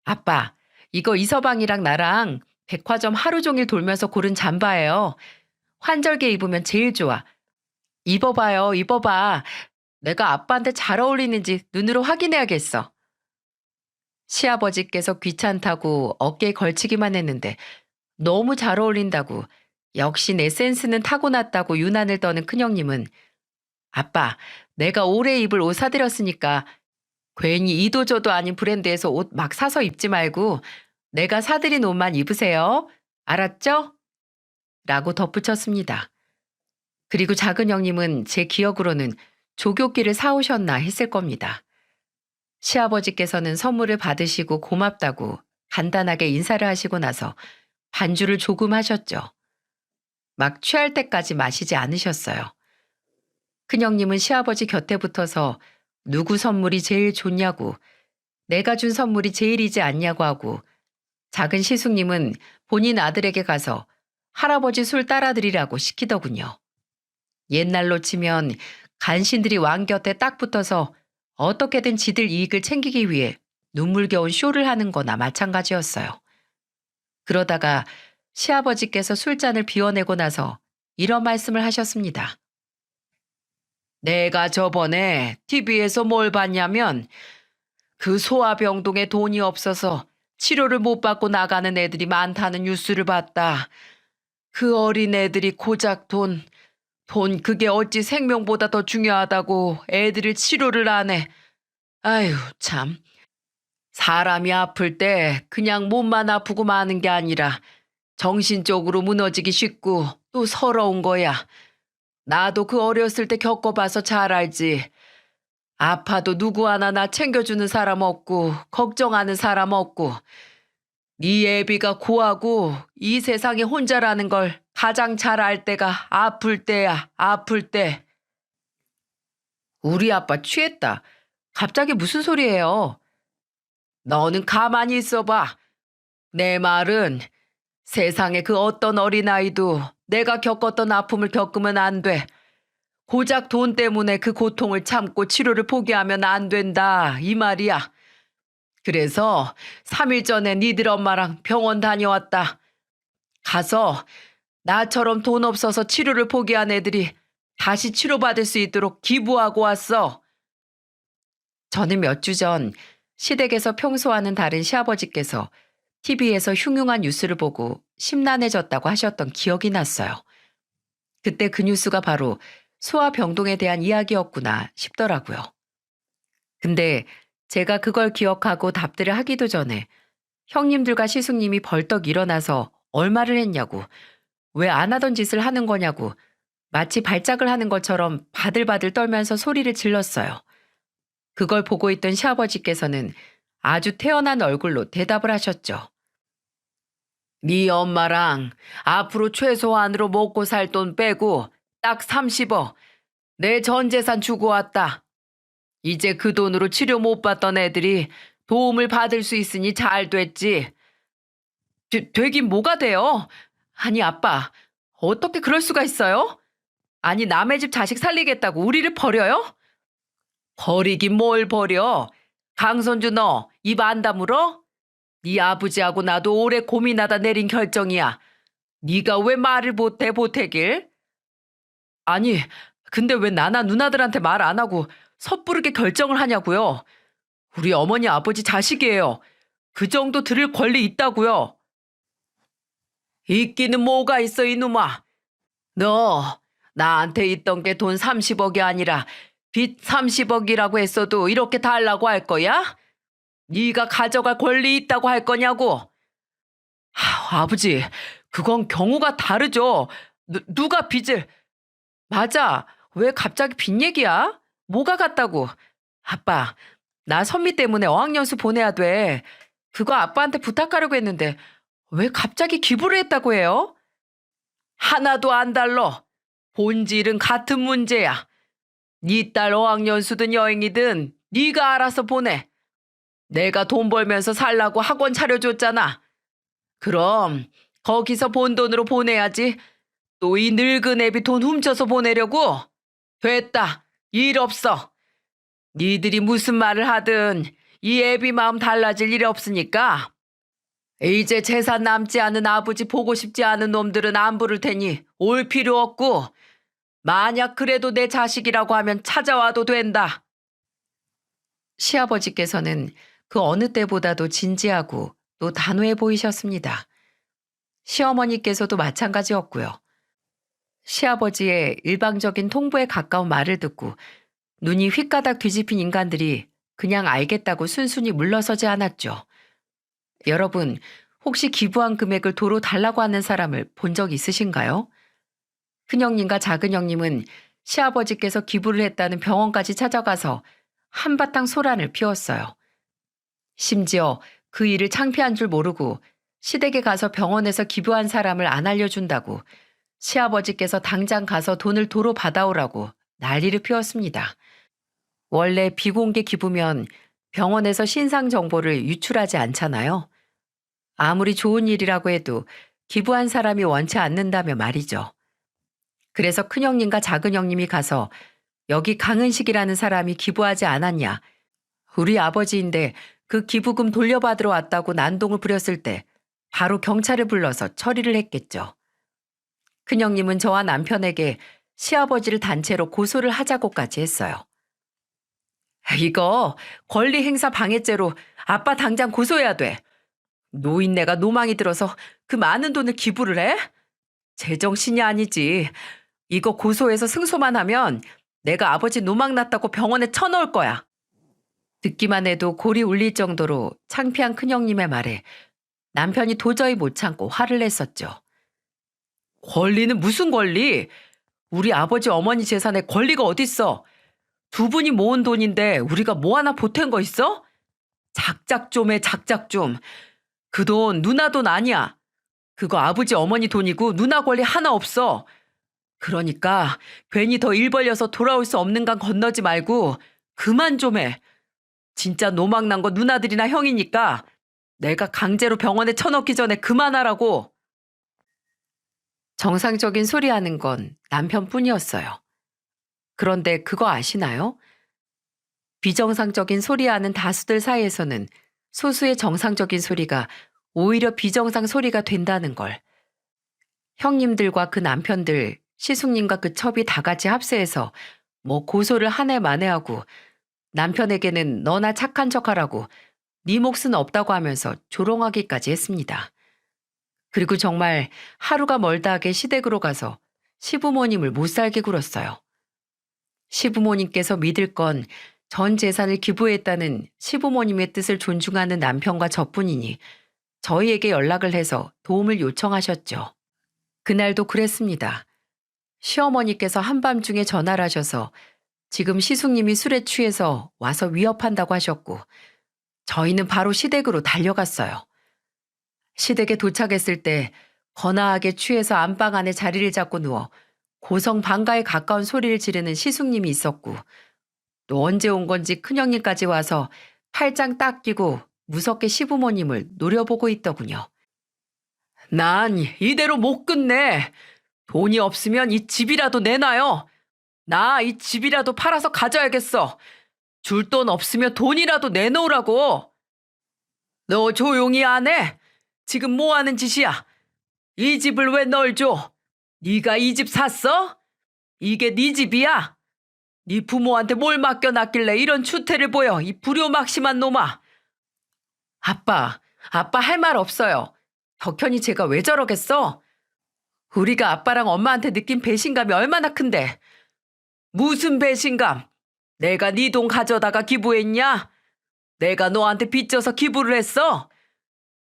아빠, 이거 이서방이랑 나랑 백화점 하루 종일 돌면서 고른 잠바예요. 환절기에 입으면 제일 좋아. 입어봐요, 입어봐. 내가 아빠한테 잘 어울리는지 눈으로 확인해야겠어. 시아버지께서 귀찮다고 어깨에 걸치기만 했는데 너무 잘 어울린다고 역시 내 센스는 타고났다고 유난을 떠는 큰형님은 아빠, 내가 오래 입을 옷 사드렸으니까 괜히 이도저도 아닌 브랜드에서 옷 막 사서 입지 말고 내가 사드린 옷만 입으세요. 알았죠? 라고 덧붙였습니다. 그리고 작은 형님은 제 기억으로는 조교끼를 사오셨나 했을 겁니다. 시아버지께서는 선물을 받으시고 고맙다고 간단하게 인사를 하시고 나서 반주를 조금 하셨죠. 막 취할 때까지 마시지 않으셨어요. 큰형님은 시아버지 곁에 붙어서 누구 선물이 제일 좋냐고 내가 준 선물이 제일이지 않냐고 하고 작은 시숙님은 본인 아들에게 가서 할아버지 술 따라드리라고 시키더군요. 옛날로 치면 간신들이 왕 곁에 딱 붙어서 어떻게든 지들 이익을 챙기기 위해 눈물겨운 쇼를 하는 거나 마찬가지였어요. 그러다가 시아버지께서 술잔을 비워내고 나서 이런 말씀을 하셨습니다. 내가 저번에 TV에서 뭘 봤냐면 그 소아병동에 돈이 없어서 치료를 못 받고 나가는 애들이 많다는 뉴스를 봤다. 그 어린 애들이 고작 돈 그게 어찌 생명보다 더 중요하다고 애들을 치료를 안 해. 아유, 참. 사람이 아플 때 그냥 몸만 아프고 마는 게 아니라 정신적으로 무너지기 쉽고 또 서러운 거야. 나도 그 어렸을 때 겪어봐서 잘 알지. 아파도 누구 하나 나 챙겨주는 사람 없고 걱정하는 사람 없고 네 애비가 고하고 이 세상에 혼자라는 걸 가장 잘 알 때가 아플 때야, 아플 때. 우리 아빠 취했다. 갑자기 무슨 소리예요? 너는 가만히 있어봐. 내 말은 세상에 그 어떤 어린아이도 내가 겪었던 아픔을 겪으면 안 돼. 고작 돈 때문에 그 고통을 참고 치료를 포기하면 안 된다. 이 말이야. 그래서 3일 전에 니들 엄마랑 병원 다녀왔다. 가서 나처럼 돈 없어서 치료를 포기한 애들이 다시 치료받을 수 있도록 기부하고 왔어. 저는 몇 주 전 시댁에서 평소와는 다른 시아버지께서 TV에서 흉흉한 뉴스를 보고 심란해졌다고 하셨던 기억이 났어요. 그때 그 뉴스가 바로 소아병동에 대한 이야기였구나 싶더라고요. 근데 제가 그걸 기억하고 답들을 하기도 전에 형님들과 시숙님이 벌떡 일어나서 얼마를 했냐고, 왜 안 하던 짓을 하는 거냐고, 마치 발작을 하는 것처럼 바들바들 떨면서 소리를 질렀어요. 그걸 보고 있던 시아버지께서는 아주 태연한 얼굴로 대답을 하셨죠. 네 엄마랑 앞으로 최소한으로 먹고 살 돈 빼고 딱 30억 내 전 재산 주고 왔다. 이제 그 돈으로 치료 못 받던 애들이 도움을 받을 수 있으니 잘 됐지. 되긴 뭐가 돼요? 아니 아빠, 어떻게 그럴 수가 있어요? 아니 남의 집 자식 살리겠다고 우리를 버려요? 버리긴 뭘 버려. 강선주 너 입 안 다물어? 네 아버지하고 나도 오래 고민하다 내린 결정이야. 네가 왜 말을 못해 보태길? 아니 근데 왜 나나 누나들한테 말 안 하고 섣부르게 결정을 하냐고요. 우리 어머니 아버지 자식이에요. 그 정도 들을 권리 있다고요. 있기는 뭐가 있어 이놈아. 너 나한테 있던 게 돈 30억이 아니라 빚 30억이라고 했어도 이렇게 달라고 할 거야? 네가 가져갈 권리 있다고 할 거냐고. 아버지, 그건 경우가 다르죠. 누가 빚을... 맞아. 왜 갑자기 빚 얘기야? 뭐가 같다고. 아빠, 나 선미 때문에 어학연수 보내야 돼. 그거 아빠한테 부탁하려고 했는데 왜 갑자기 기부를 했다고 해요? 하나도 안 달러. 본질은 같은 문제야. 네 딸 어학연수든 여행이든 네가 알아서 보내. 내가 돈 벌면서 살라고 학원 차려줬잖아. 그럼 거기서 본 돈으로 보내야지. 또 이 늙은 애비 돈 훔쳐서 보내려고? 됐다. 일 없어. 니들이 무슨 말을 하든 이 애비 마음 달라질 일 없으니까. 이제 재산 남지 않은 아버지 보고 싶지 않은 놈들은 안 부를 테니 올 필요 없고, 만약 그래도 내 자식이라고 하면 찾아와도 된다. 시아버지께서는 그 어느 때보다도 진지하고 또 단호해 보이셨습니다. 시어머니께서도 마찬가지였고요. 시아버지의 일방적인 통보에 가까운 말을 듣고 눈이 휘가닥 뒤집힌 인간들이 그냥 알겠다고 순순히 물러서지 않았죠. 여러분, 혹시 기부한 금액을 도로 달라고 하는 사람을 본 적 있으신가요? 큰형님과 작은형님은 시아버지께서 기부를 했다는 병원까지 찾아가서 한바탕 소란을 피웠어요. 심지어 그 일을 창피한 줄 모르고 시댁에 가서 병원에서 기부한 사람을 안 알려준다고 시아버지께서 당장 가서 돈을 도로 받아오라고 난리를 피웠습니다. 원래 비공개 기부면 병원에서 신상 정보를 유출하지 않잖아요. 아무리 좋은 일이라고 해도 기부한 사람이 원치 않는다며 말이죠. 그래서 큰형님과 작은형님이 가서 여기 강은식이라는 사람이 기부하지 않았냐, 우리 아버지인데 그 기부금 돌려받으러 왔다고 난동을 부렸을 때 바로 경찰을 불러서 처리를 했겠죠. 큰형님은 저와 남편에게 시아버지를 단체로 고소를 하자고까지 했어요. 이거 권리 행사 방해죄로 아빠 당장 고소해야 돼. 노인네가 노망이 들어서 그 많은 돈을 기부를 해? 제정신이 아니지. 이거 고소해서 승소만 하면 내가 아버지 노망 났다고 병원에 쳐넣을 거야. 듣기만 해도 골이 울릴 정도로 창피한 큰형님의 말에 남편이 도저히 못 참고 화를 냈었죠. 권리는 무슨 권리? 우리 아버지 어머니 재산에 권리가 어딨어? 두 분이 모은 돈인데 우리가 뭐 하나 보탠 거 있어? 작작 좀 해, 작작 좀. 그 돈 누나 돈 아니야. 그거 아버지 어머니 돈이고 누나 권리 하나 없어. 그러니까 괜히 더 일 벌려서 돌아올 수 없는 강 건너지 말고 그만 좀 해. 진짜 노망 난 거 누나들이나 형이니까 내가 강제로 병원에 쳐넣기 전에 그만하라고. 정상적인 소리하는 건 남편뿐이었어요. 그런데 그거 아시나요? 비정상적인 소리하는 다수들 사이에서는 소수의 정상적인 소리가 오히려 비정상 소리가 된다는 걸. 형님들과 그 남편들, 시숙님과 그 첩이 다 같이 합세해서 뭐 고소를 한 해 만에 하고 남편에게는 너나 착한 척하라고 네 몫은 없다고 하면서 조롱하기까지 했습니다. 그리고 정말 하루가 멀다 하게 시댁으로 가서 시부모님을 못 살게 굴었어요. 시부모님께서 믿을 건 전 재산을 기부했다는 시부모님의 뜻을 존중하는 남편과 저뿐이니 저희에게 연락을 해서 도움을 요청하셨죠. 그날도 그랬습니다. 시어머니께서 한밤중에 전화를 하셔서 지금 시숙님이 술에 취해서 와서 위협한다고 하셨고 저희는 바로 시댁으로 달려갔어요. 시댁에 도착했을 때 거나하게 취해서 안방 안에 자리를 잡고 누워 고성방가에 가까운 소리를 지르는 시숙님이 있었고 또 언제 온 건지 큰형님까지 와서 팔짱 딱 끼고 무섭게 시부모님을 노려보고 있더군요. 난 이대로 못 끝내. 돈이 없으면 이 집이라도 내놔요. 나 이 집이라도 팔아서 가져야겠어. 줄 돈 없으면 돈이라도 내놓으라고. 너 조용히 안 해? 지금 뭐 하는 짓이야? 이 집을 왜 널 줘? 네가 이 집 샀어? 이게 네 집이야? 네 부모한테 뭘 맡겨놨길래 이런 추태를 보여, 이 불효막심한 놈아. 아빠 할 말 없어요. 덕현이 제가 왜 저러겠어? 우리가 아빠랑 엄마한테 느낀 배신감이 얼마나 큰데. 무슨 배신감? 내가 네 돈 가져다가 기부했냐? 내가 너한테 빚져서 기부를 했어?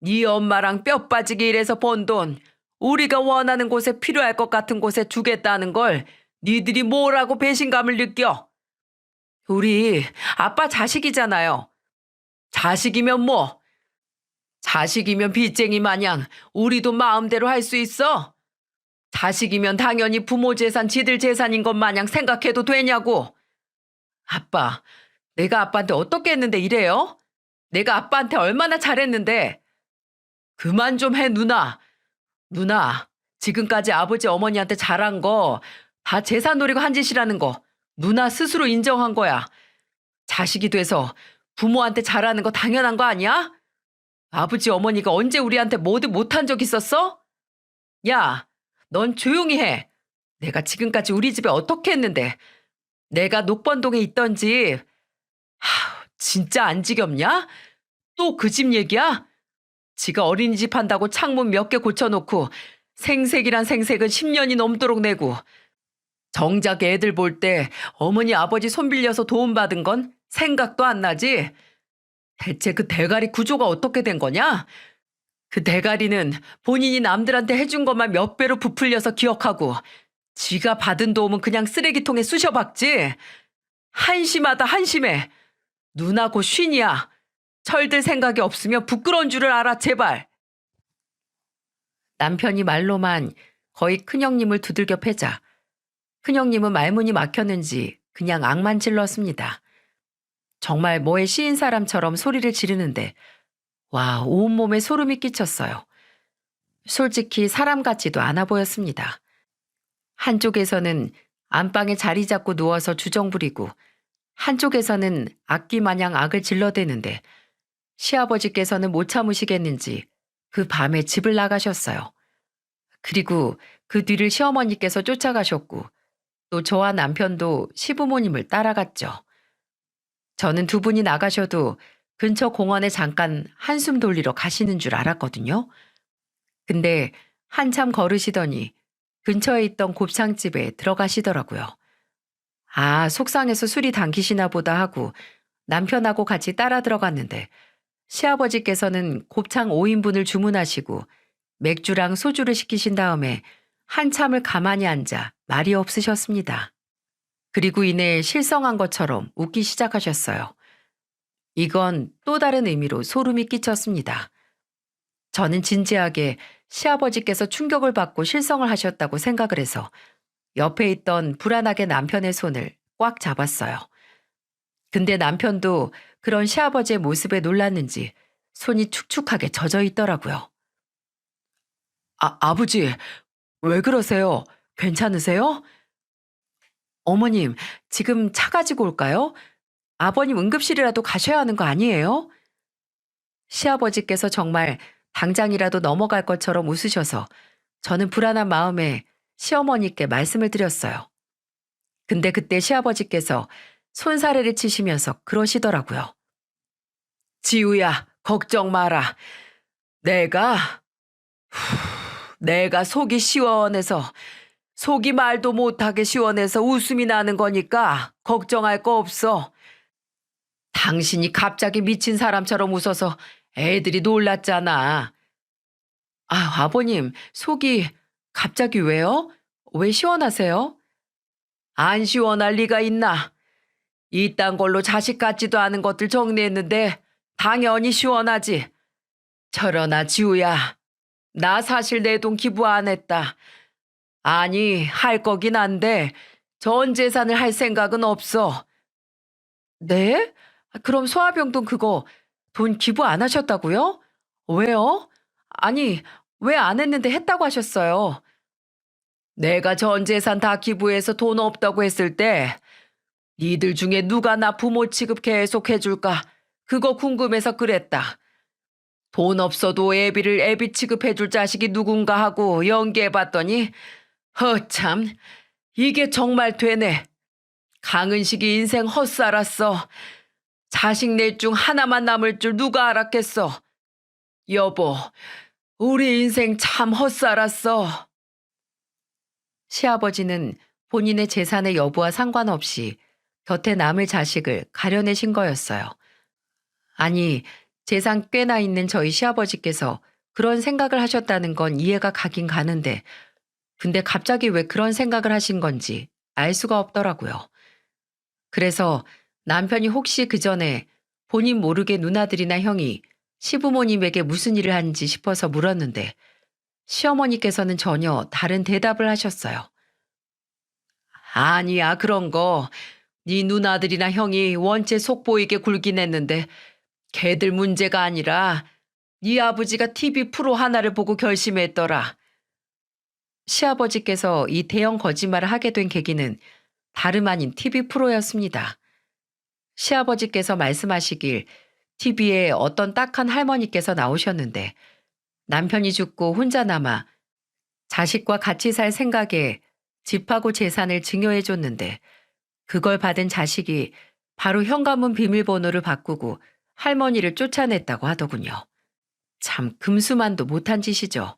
네 엄마랑 뼈 빠지게 일해서 번 돈, 우리가 원하는 곳에 필요할 것 같은 곳에 주겠다는 걸 니들이 뭐라고 배신감을 느껴? 우리 아빠 자식이잖아요. 자식이면 뭐? 자식이면 빚쟁이 마냥 우리도 마음대로 할 수 있어? 자식이면 당연히 부모 재산 지들 재산인 것 마냥 생각해도 되냐고. 아빠, 내가 아빠한테 어떻게 했는데 이래요? 내가 아빠한테 얼마나 잘했는데. 그만 좀 해, 누나. 누나, 지금까지 아버지 어머니한테 잘한 거 다 재산 노리고 한 짓이라는 거 누나 스스로 인정한 거야. 자식이 돼서 부모한테 잘하는 거 당연한 거 아니야? 아버지 어머니가 언제 우리한테 뭐든 못한 적 있었어? 야, 넌 조용히 해. 내가 지금까지 우리 집에 어떻게 했는데. 내가 녹번동에 있던 집. 진짜 안 지겹냐? 또 그 집 얘기야? 지가 어린이집 한다고 창문 몇 개 고쳐놓고 생색이란 생색은 10년이 넘도록 내고 정작 애들 볼 때 어머니 아버지 손 빌려서 도움받은 건 생각도 안 나지? 대체 그 대가리 구조가 어떻게 된 거냐? 그 대가리는 본인이 남들한테 해준 것만 몇 배로 부풀려서 기억하고 지가 받은 도움은 그냥 쓰레기통에 쑤셔박지. 한심하다 한심해. 누나 곧 쉰이야. 철들 생각이 없으면 부끄러운 줄을 알아 제발. 남편이 말로만 거의 큰형님을 두들겨 패자 큰형님은 말문이 막혔는지 그냥 악만 질렀습니다. 정말 뭐에 씌인 사람처럼 소리를 지르는데 와, 온몸에 소름이 끼쳤어요. 솔직히 사람 같지도 않아 보였습니다. 한쪽에서는 안방에 자리 잡고 누워서 주정 부리고 한쪽에서는 악기 마냥 악을 질러대는데 시아버지께서는 못 참으시겠는지 그 밤에 집을 나가셨어요. 그리고 그 뒤를 시어머니께서 쫓아가셨고 또 저와 남편도 시부모님을 따라갔죠. 저는 두 분이 나가셔도 근처 공원에 잠깐 한숨 돌리러 가시는 줄 알았거든요. 근데 한참 걸으시더니 근처에 있던 곱창집에 들어가시더라고요. 아, 속상해서 술이 당기시나 보다 하고 남편하고 같이 따라 들어갔는데 시아버지께서는 곱창 5인분을 주문하시고 맥주랑 소주를 시키신 다음에 한참을 가만히 앉아 말이 없으셨습니다. 그리고 이내 실성한 것처럼 웃기 시작하셨어요. 이건 또 다른 의미로 소름이 끼쳤습니다. 저는 진지하게 시아버지께서 충격을 받고 실성을 하셨다고 생각을 해서 옆에 있던 불안하게 남편의 손을 꽉 잡았어요. 근데 남편도 그런 시아버지의 모습에 놀랐는지 손이 축축하게 젖어 있더라고요. 아버지, 왜 그러세요? 괜찮으세요? 어머님, 지금 차 가지고 올까요? 아버님 응급실이라도 가셔야 하는 거 아니에요? 시아버지께서 정말 당장이라도 넘어갈 것처럼 웃으셔서 저는 불안한 마음에 시어머니께 말씀을 드렸어요. 근데 그때 시아버지께서 손사래를 치시면서 그러시더라고요. 지우야, 걱정 마라. 내가, 내가 속이 시원해서, 속이 말도 못하게 시원해서 웃음이 나는 거니까 걱정할 거 없어. 당신이 갑자기 미친 사람처럼 웃어서 애들이 놀랐잖아. 아버님, 속이 갑자기 왜요? 왜 시원하세요? 안 시원할 리가 있나? 이딴 걸로 자식 같지도 않은 것들 정리했는데 당연히 시원하지. 저러나 지우야, 나 사실 내 돈 기부 안 했다. 아니, 할 거긴 한데 전 재산을 할 생각은 없어. 네? 그럼 소아병동 그거 돈 기부 안 하셨다고요? 왜요? 아니, 왜 안 했는데 했다고 하셨어요? 내가 전 재산 다 기부해서 돈 없다고 했을 때 니들 중에 누가 나 부모 취급 계속 해줄까? 그거 궁금해서 그랬다. 돈 없어도 애비를 애비 취급해줄 자식이 누군가 하고 연기해봤더니 허참 이게 정말 되네. 강은식이 인생 헛살았어. 자식 넷 중 하나만 남을 줄 누가 알았겠어. 여보, 우리 인생 참 헛살았어. 시아버지는 본인의 재산의 여부와 상관없이 곁에 남을 자식을 가려내신 거였어요. 아니, 재산 꽤나 있는 저희 시아버지께서 그런 생각을 하셨다는 건 이해가 가긴 가는데, 근데 갑자기 왜 그런 생각을 하신 건지 알 수가 없더라고요. 그래서 남편이 혹시 그 전에 본인 모르게 누나들이나 형이 시부모님에게 무슨 일을 하는지 싶어서 물었는데, 시어머니께서는 전혀 다른 대답을 하셨어요. 아니야, 그런 거. 네 누나들이나 형이 원체 속 보이게 굴긴 했는데 걔들 문제가 아니라 네 아버지가 TV 프로 하나를 보고 결심했더라. 시아버지께서 이 대형 거짓말을 하게 된 계기는 다름 아닌 TV 프로였습니다. 시아버지께서 말씀하시길 TV에 어떤 딱한 할머니께서 나오셨는데 남편이 죽고 혼자 남아 자식과 같이 살 생각에 집하고 재산을 증여해줬는데 그걸 받은 자식이 바로 현관문 비밀번호를 바꾸고 할머니를 쫓아냈다고 하더군요. 참 금수만도 못한 짓이죠.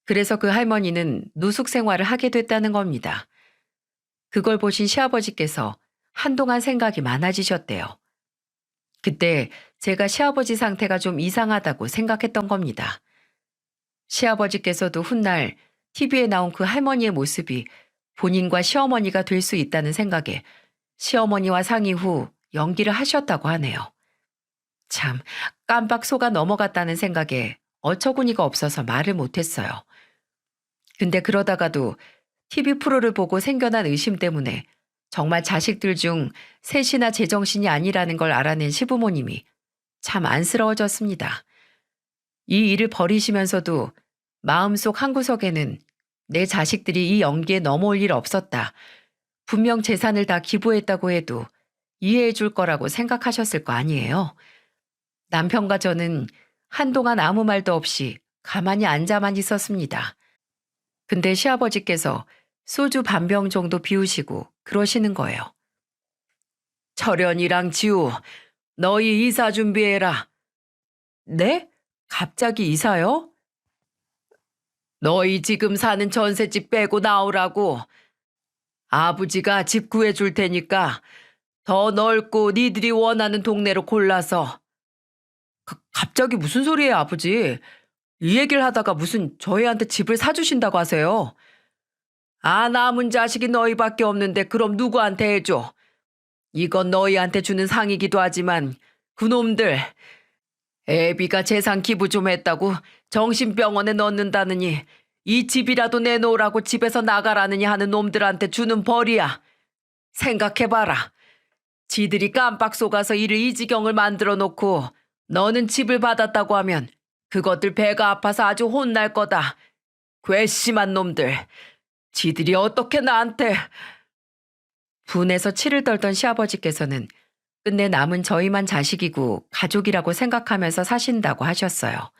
그래서 그 할머니는 노숙 생활을 하게 됐다는 겁니다. 그걸 보신 시아버지께서 한동안 생각이 많아지셨대요. 그때 제가 시아버지 상태가 좀 이상하다고 생각했던 겁니다. 시아버지께서도 훗날 TV에 나온 그 할머니의 모습이 본인과 시어머니가 될 수 있다는 생각에 시어머니와 상의 후 연기를 하셨다고 하네요. 참, 깜빡 속아 넘어갔다는 생각에 어처구니가 없어서 말을 못했어요. 근데 그러다가도 TV 프로를 보고 생겨난 의심 때문에 정말 자식들 중 셋이나 제정신이 아니라는 걸 알아낸 시부모님이 참 안쓰러워졌습니다. 이 일을 벌이시면서도 마음속 한구석에는 내 자식들이 이 연기에 넘어올 일 없었다. 분명 재산을 다 기부했다고 해도 이해해 줄 거라고 생각하셨을 거 아니에요. 남편과 저는 한동안 아무 말도 없이 가만히 앉아만 있었습니다. 근데 시아버지께서 소주 반병 정도 비우시고 그러시는 거예요. 철현이랑 지우, 너희 이사 준비해라. 네? 갑자기 이사요? 너희 지금 사는 전셋집 빼고 나오라고. 아버지가 집 구해줄 테니까 더 넓고 니들이 원하는 동네로 골라서. 갑자기 무슨 소리예요, 아버지? 이 얘기를 하다가 무슨 저희한테 집을 사주신다고 하세요? 아, 남은 자식이 너희밖에 없는데 그럼 누구한테 해줘? 이건 너희한테 주는 상이기도 하지만 그놈들 애비가 재산 기부 좀 했다고 정신병원에 넣는다느니 이 집이라도 내놓으라고 집에서 나가라느니 하는 놈들한테 주는 벌이야. 생각해봐라. 지들이 깜빡 속아서 이를 이 지경을 만들어 놓고 너는 집을 받았다고 하면 그것들 배가 아파서 아주 혼날 거다. 괘씸한 놈들. 지들이 어떻게 나한테... 분해서 치를 떨던 시아버지께서는 끝내 남은 저희만 자식이고 가족이라고 생각하면서 사신다고 하셨어요.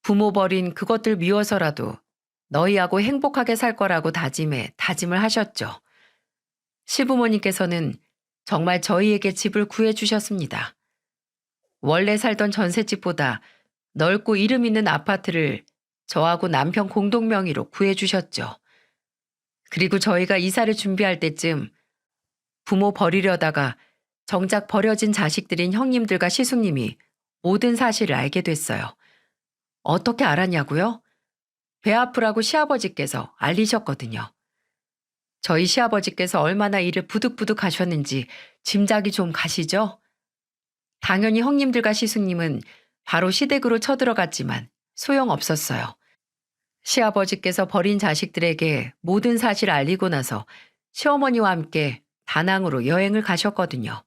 부모 버린 그것들 미워서라도 너희하고 행복하게 살 거라고 다짐을 하셨죠. 시부모님께서는 정말 저희에게 집을 구해주셨습니다. 원래 살던 전셋집보다 넓고 이름 있는 아파트를 저하고 남편 공동 명의로 구해주셨죠. 그리고 저희가 이사를 준비할 때쯤 부모 버리려다가 정작 버려진 자식들인 형님들과 시숙님이 모든 사실을 알게 됐어요. 어떻게 알았냐고요? 배 아프라고 시아버지께서 알리셨거든요. 저희 시아버지께서 얼마나 일을 부득부득 하셨는지 짐작이 좀 가시죠? 당연히 형님들과 시숙님은 바로 시댁으로 쳐들어갔지만 소용없었어요. 시아버지께서 버린 자식들에게 모든 사실을 알리고 나서 시어머니와 함께 다낭으로 여행을 가셨거든요.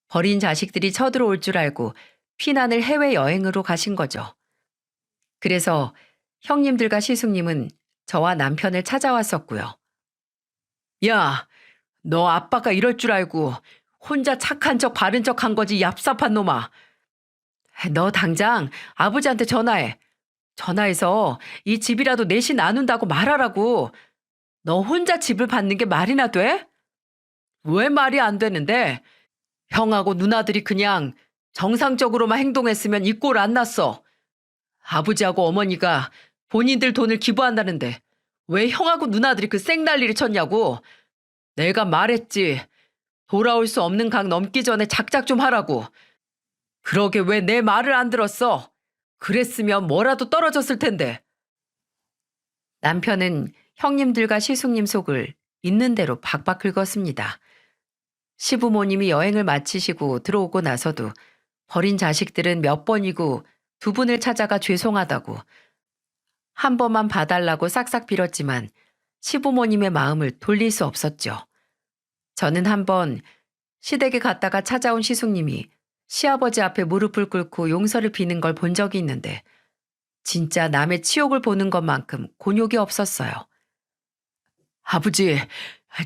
버린 자식들이 쳐들어올 줄 알고 피난을 해외여행으로 가신 거죠. 그래서 형님들과 시숙님은 저와 남편을 찾아왔었고요. 야, 너 아빠가 이럴 줄 알고 혼자 착한 척 바른 척 한 거지, 얍삽한 놈아. 너 당장 아버지한테 전화해. 전화해서 이 집이라도 넷이 나눈다고 말하라고. 너 혼자 집을 받는 게 말이나 돼? 왜 말이 안 되는데? 형하고 누나들이 그냥 정상적으로만 행동했으면 이 꼴 안 났어. 아버지하고 어머니가 본인들 돈을 기부한다는데 왜 형하고 누나들이 그 생난리를 쳤냐고. 내가 말했지. 돌아올 수 없는 강 넘기 전에 작작 좀 하라고. 그러게 왜 내 말을 안 들었어? 그랬으면 뭐라도 떨어졌을 텐데. 남편은 형님들과 시숙님 속을 있는 대로 박박 긁었습니다. 시부모님이 여행을 마치시고 들어오고 나서도 버린 자식들은 몇 번이고 두 분을 찾아가 죄송하다고 한 번만 봐달라고 싹싹 빌었지만 시부모님의 마음을 돌릴 수 없었죠. 저는 한 번 시댁에 갔다가 찾아온 시숙님이 시아버지 앞에 무릎을 꿇고 용서를 비는 걸 본 적이 있는데 진짜 남의 치욕을 보는 것만큼 곤욕이 없었어요. 아버지,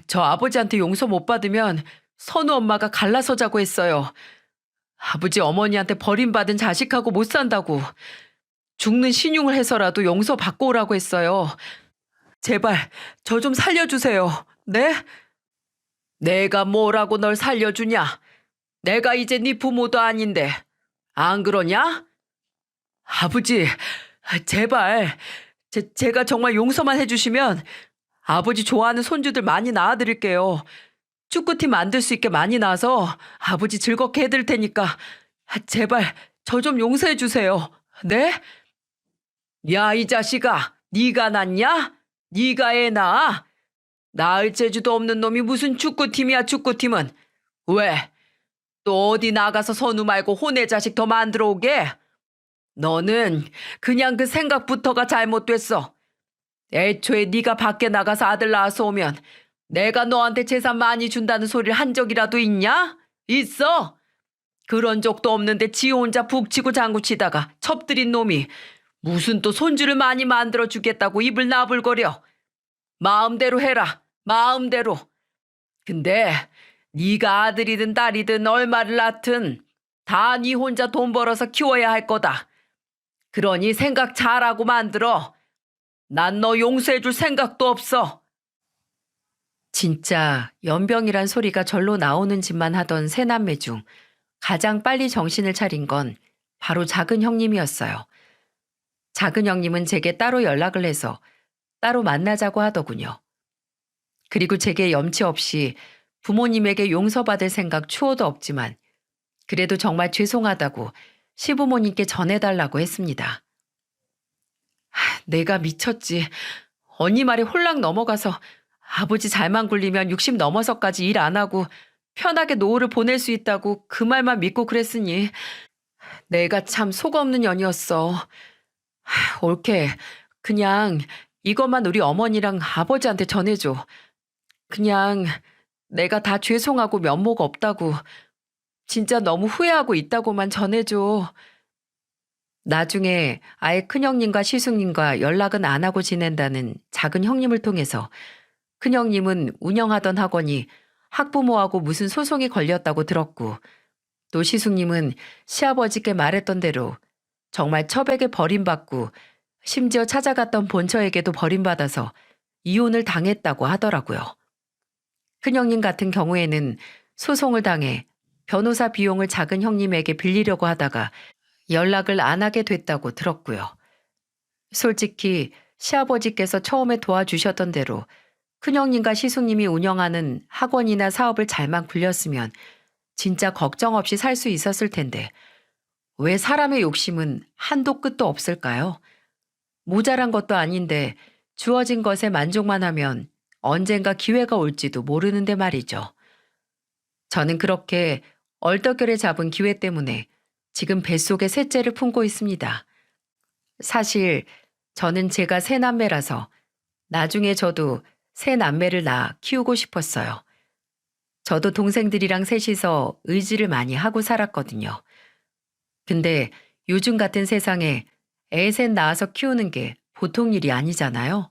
저 아버지한테 용서 못 받으면 선우 엄마가 갈라서자고 했어요. 아버지 어머니한테 버림받은 자식하고 못 산다고. 죽는 신용을 해서라도 용서 받고 오라고 했어요. 제발 저 좀 살려주세요. 네? 내가 뭐라고 널 살려주냐? 내가 이제 네 부모도 아닌데 안 그러냐? 아버지, 제발 제가 정말 용서만 해주시면 아버지 좋아하는 손주들 많이 낳아드릴게요. 축구팀 만들 수 있게 많이 낳아서 아버지 즐겁게 해드릴 테니까 제발 저 좀 용서해 주세요. 네? 야, 이 자식아, 네가 낳냐? 네가 애 낳아? 낳을 재주도 없는 놈이 무슨 축구팀이야, 축구팀은. 왜? 또 어디 나가서 선우 말고 혼의 자식 더 만들어 오게? 너는 그냥 그 생각부터가 잘못됐어. 애초에 네가 밖에 나가서 아들 낳아서 오면 내가 너한테 재산 많이 준다는 소리를 한 적이라도 있냐? 있어? 그런 적도 없는데 지 혼자 북치고 장구치다가 첩들인 놈이 무슨 또 손주를 많이 만들어 주겠다고 입을 나불거려. 마음대로 해라. 마음대로. 근데 네가 아들이든 딸이든 얼마를 낳든 다 네 혼자 돈 벌어서 키워야 할 거다. 그러니 생각 잘하고 만들어. 난 너 용서해 줄 생각도 없어. 진짜 연병이란 소리가 절로 나오는 짓만 하던 세 남매 중 가장 빨리 정신을 차린 건 바로 작은 형님이었어요. 작은 형님은 제게 따로 연락을 해서 따로 만나자고 하더군요. 그리고 제게 염치 없이 부모님에게 용서받을 생각 추호도 없지만 그래도 정말 죄송하다고 시부모님께 전해달라고 했습니다. 내가 미쳤지. 언니 말에 홀랑 넘어가서 아버지 잘만 굴리면 60 넘어서까지 일 안 하고 편하게 노후를 보낼 수 있다고 그 말만 믿고 그랬으니 내가 참 속 없는 년이었어. 옳게 그냥 이것만 우리 어머니랑 아버지한테 전해줘. 그냥 내가 다 죄송하고 면목 없다고 진짜 너무 후회하고 있다고만 전해줘. 나중에 아예 큰형님과 시숙님과 연락은 안 하고 지낸다는 작은 형님을 통해서 큰형님은 운영하던 학원이 학부모하고 무슨 소송이 걸렸다고 들었고, 또 시숙님은 시아버지께 말했던 대로 정말 처백에 버림받고 심지어 찾아갔던 본처에게도 버림받아서 이혼을 당했다고 하더라고요. 큰형님 같은 경우에는 소송을 당해 변호사 비용을 작은 형님에게 빌리려고 하다가 연락을 안 하게 됐다고 들었고요. 솔직히 시아버지께서 처음에 도와주셨던 대로 큰형님과 시숙님이 운영하는 학원이나 사업을 잘만 굴렸으면 진짜 걱정 없이 살 수 있었을 텐데 왜 사람의 욕심은 한도 끝도 없을까요? 모자란 것도 아닌데 주어진 것에 만족만 하면 언젠가 기회가 올지도 모르는데 말이죠. 저는 그렇게 얼떨결에 잡은 기회 때문에 지금 뱃속에 셋째를 품고 있습니다. 사실 저는 제가 새 남매라서 나중에 저도 새 남매를 낳아 키우고 싶었어요. 저도 동생들이랑 셋이서 의지를 많이 하고 살았거든요. 근데 요즘 같은 세상에 애 셋 낳아서 키우는 게 보통 일이 아니잖아요.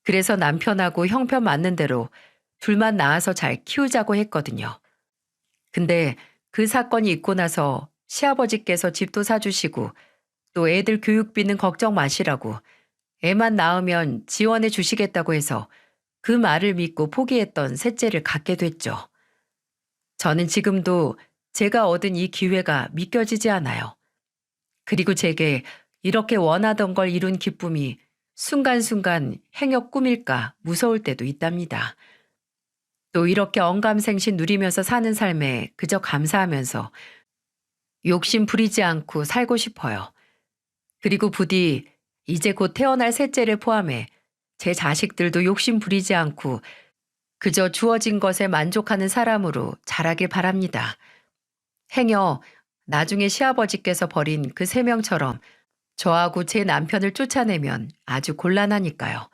그래서 남편하고 형편 맞는 대로 둘만 낳아서 잘 키우자고 했거든요. 근데 그 사건이 있고 나서 시아버지께서 집도 사주시고 또 애들 교육비는 걱정 마시라고 애만 낳으면 지원해 주시겠다고 해서 그 말을 믿고 포기했던 셋째를 갖게 됐죠. 저는 지금도 제가 얻은 이 기회가 믿겨지지 않아요. 그리고 제게 이렇게 원하던 걸 이룬 기쁨이 순간순간 행여 꿈일까 무서울 때도 있답니다. 또 이렇게 언감생심 누리면서 사는 삶에 그저 감사하면서 욕심 부리지 않고 살고 싶어요. 그리고 부디 이제 곧 태어날 셋째를 포함해 제 자식들도 욕심 부리지 않고 그저 주어진 것에 만족하는 사람으로 자라길 바랍니다. 행여 나중에 시아버지께서 버린 그 세 명처럼 저하고 제 남편을 쫓아내면 아주 곤란하니까요.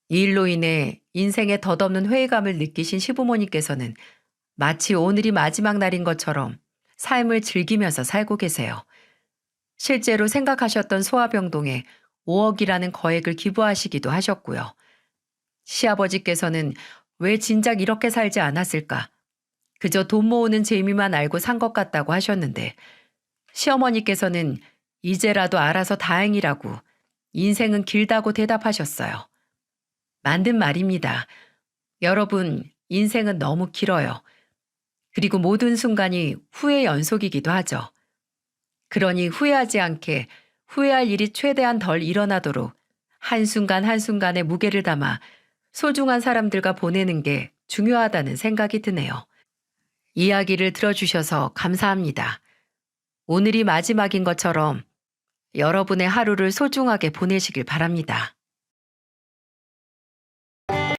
이 일로 인해 인생에 덧없는 회의감을 느끼신 시부모님께서는 마치 오늘이 마지막 날인 것처럼 삶을 즐기면서 살고 계세요. 실제로 생각하셨던 소아병동에 5억이라는 거액을 기부하시기도 하셨고요. 시아버지께서는 왜 진작 이렇게 살지 않았을까? 그저 돈 모으는 재미만 알고 산 것 같다고 하셨는데 시어머니께서는 이제라도 알아서 다행이라고 인생은 길다고 대답하셨어요. 만든 말입니다. 여러분, 인생은 너무 길어요. 그리고 모든 순간이 후회 연속이기도 하죠. 그러니 후회하지 않게 후회할 일이 최대한 덜 일어나도록 한순간 한순간에 무게를 담아 소중한 사람들과 보내는 게 중요하다는 생각이 드네요. 이야기를 들어주셔서 감사합니다. 오늘이 마지막인 것처럼 여러분의 하루를 소중하게 보내시길 바랍니다.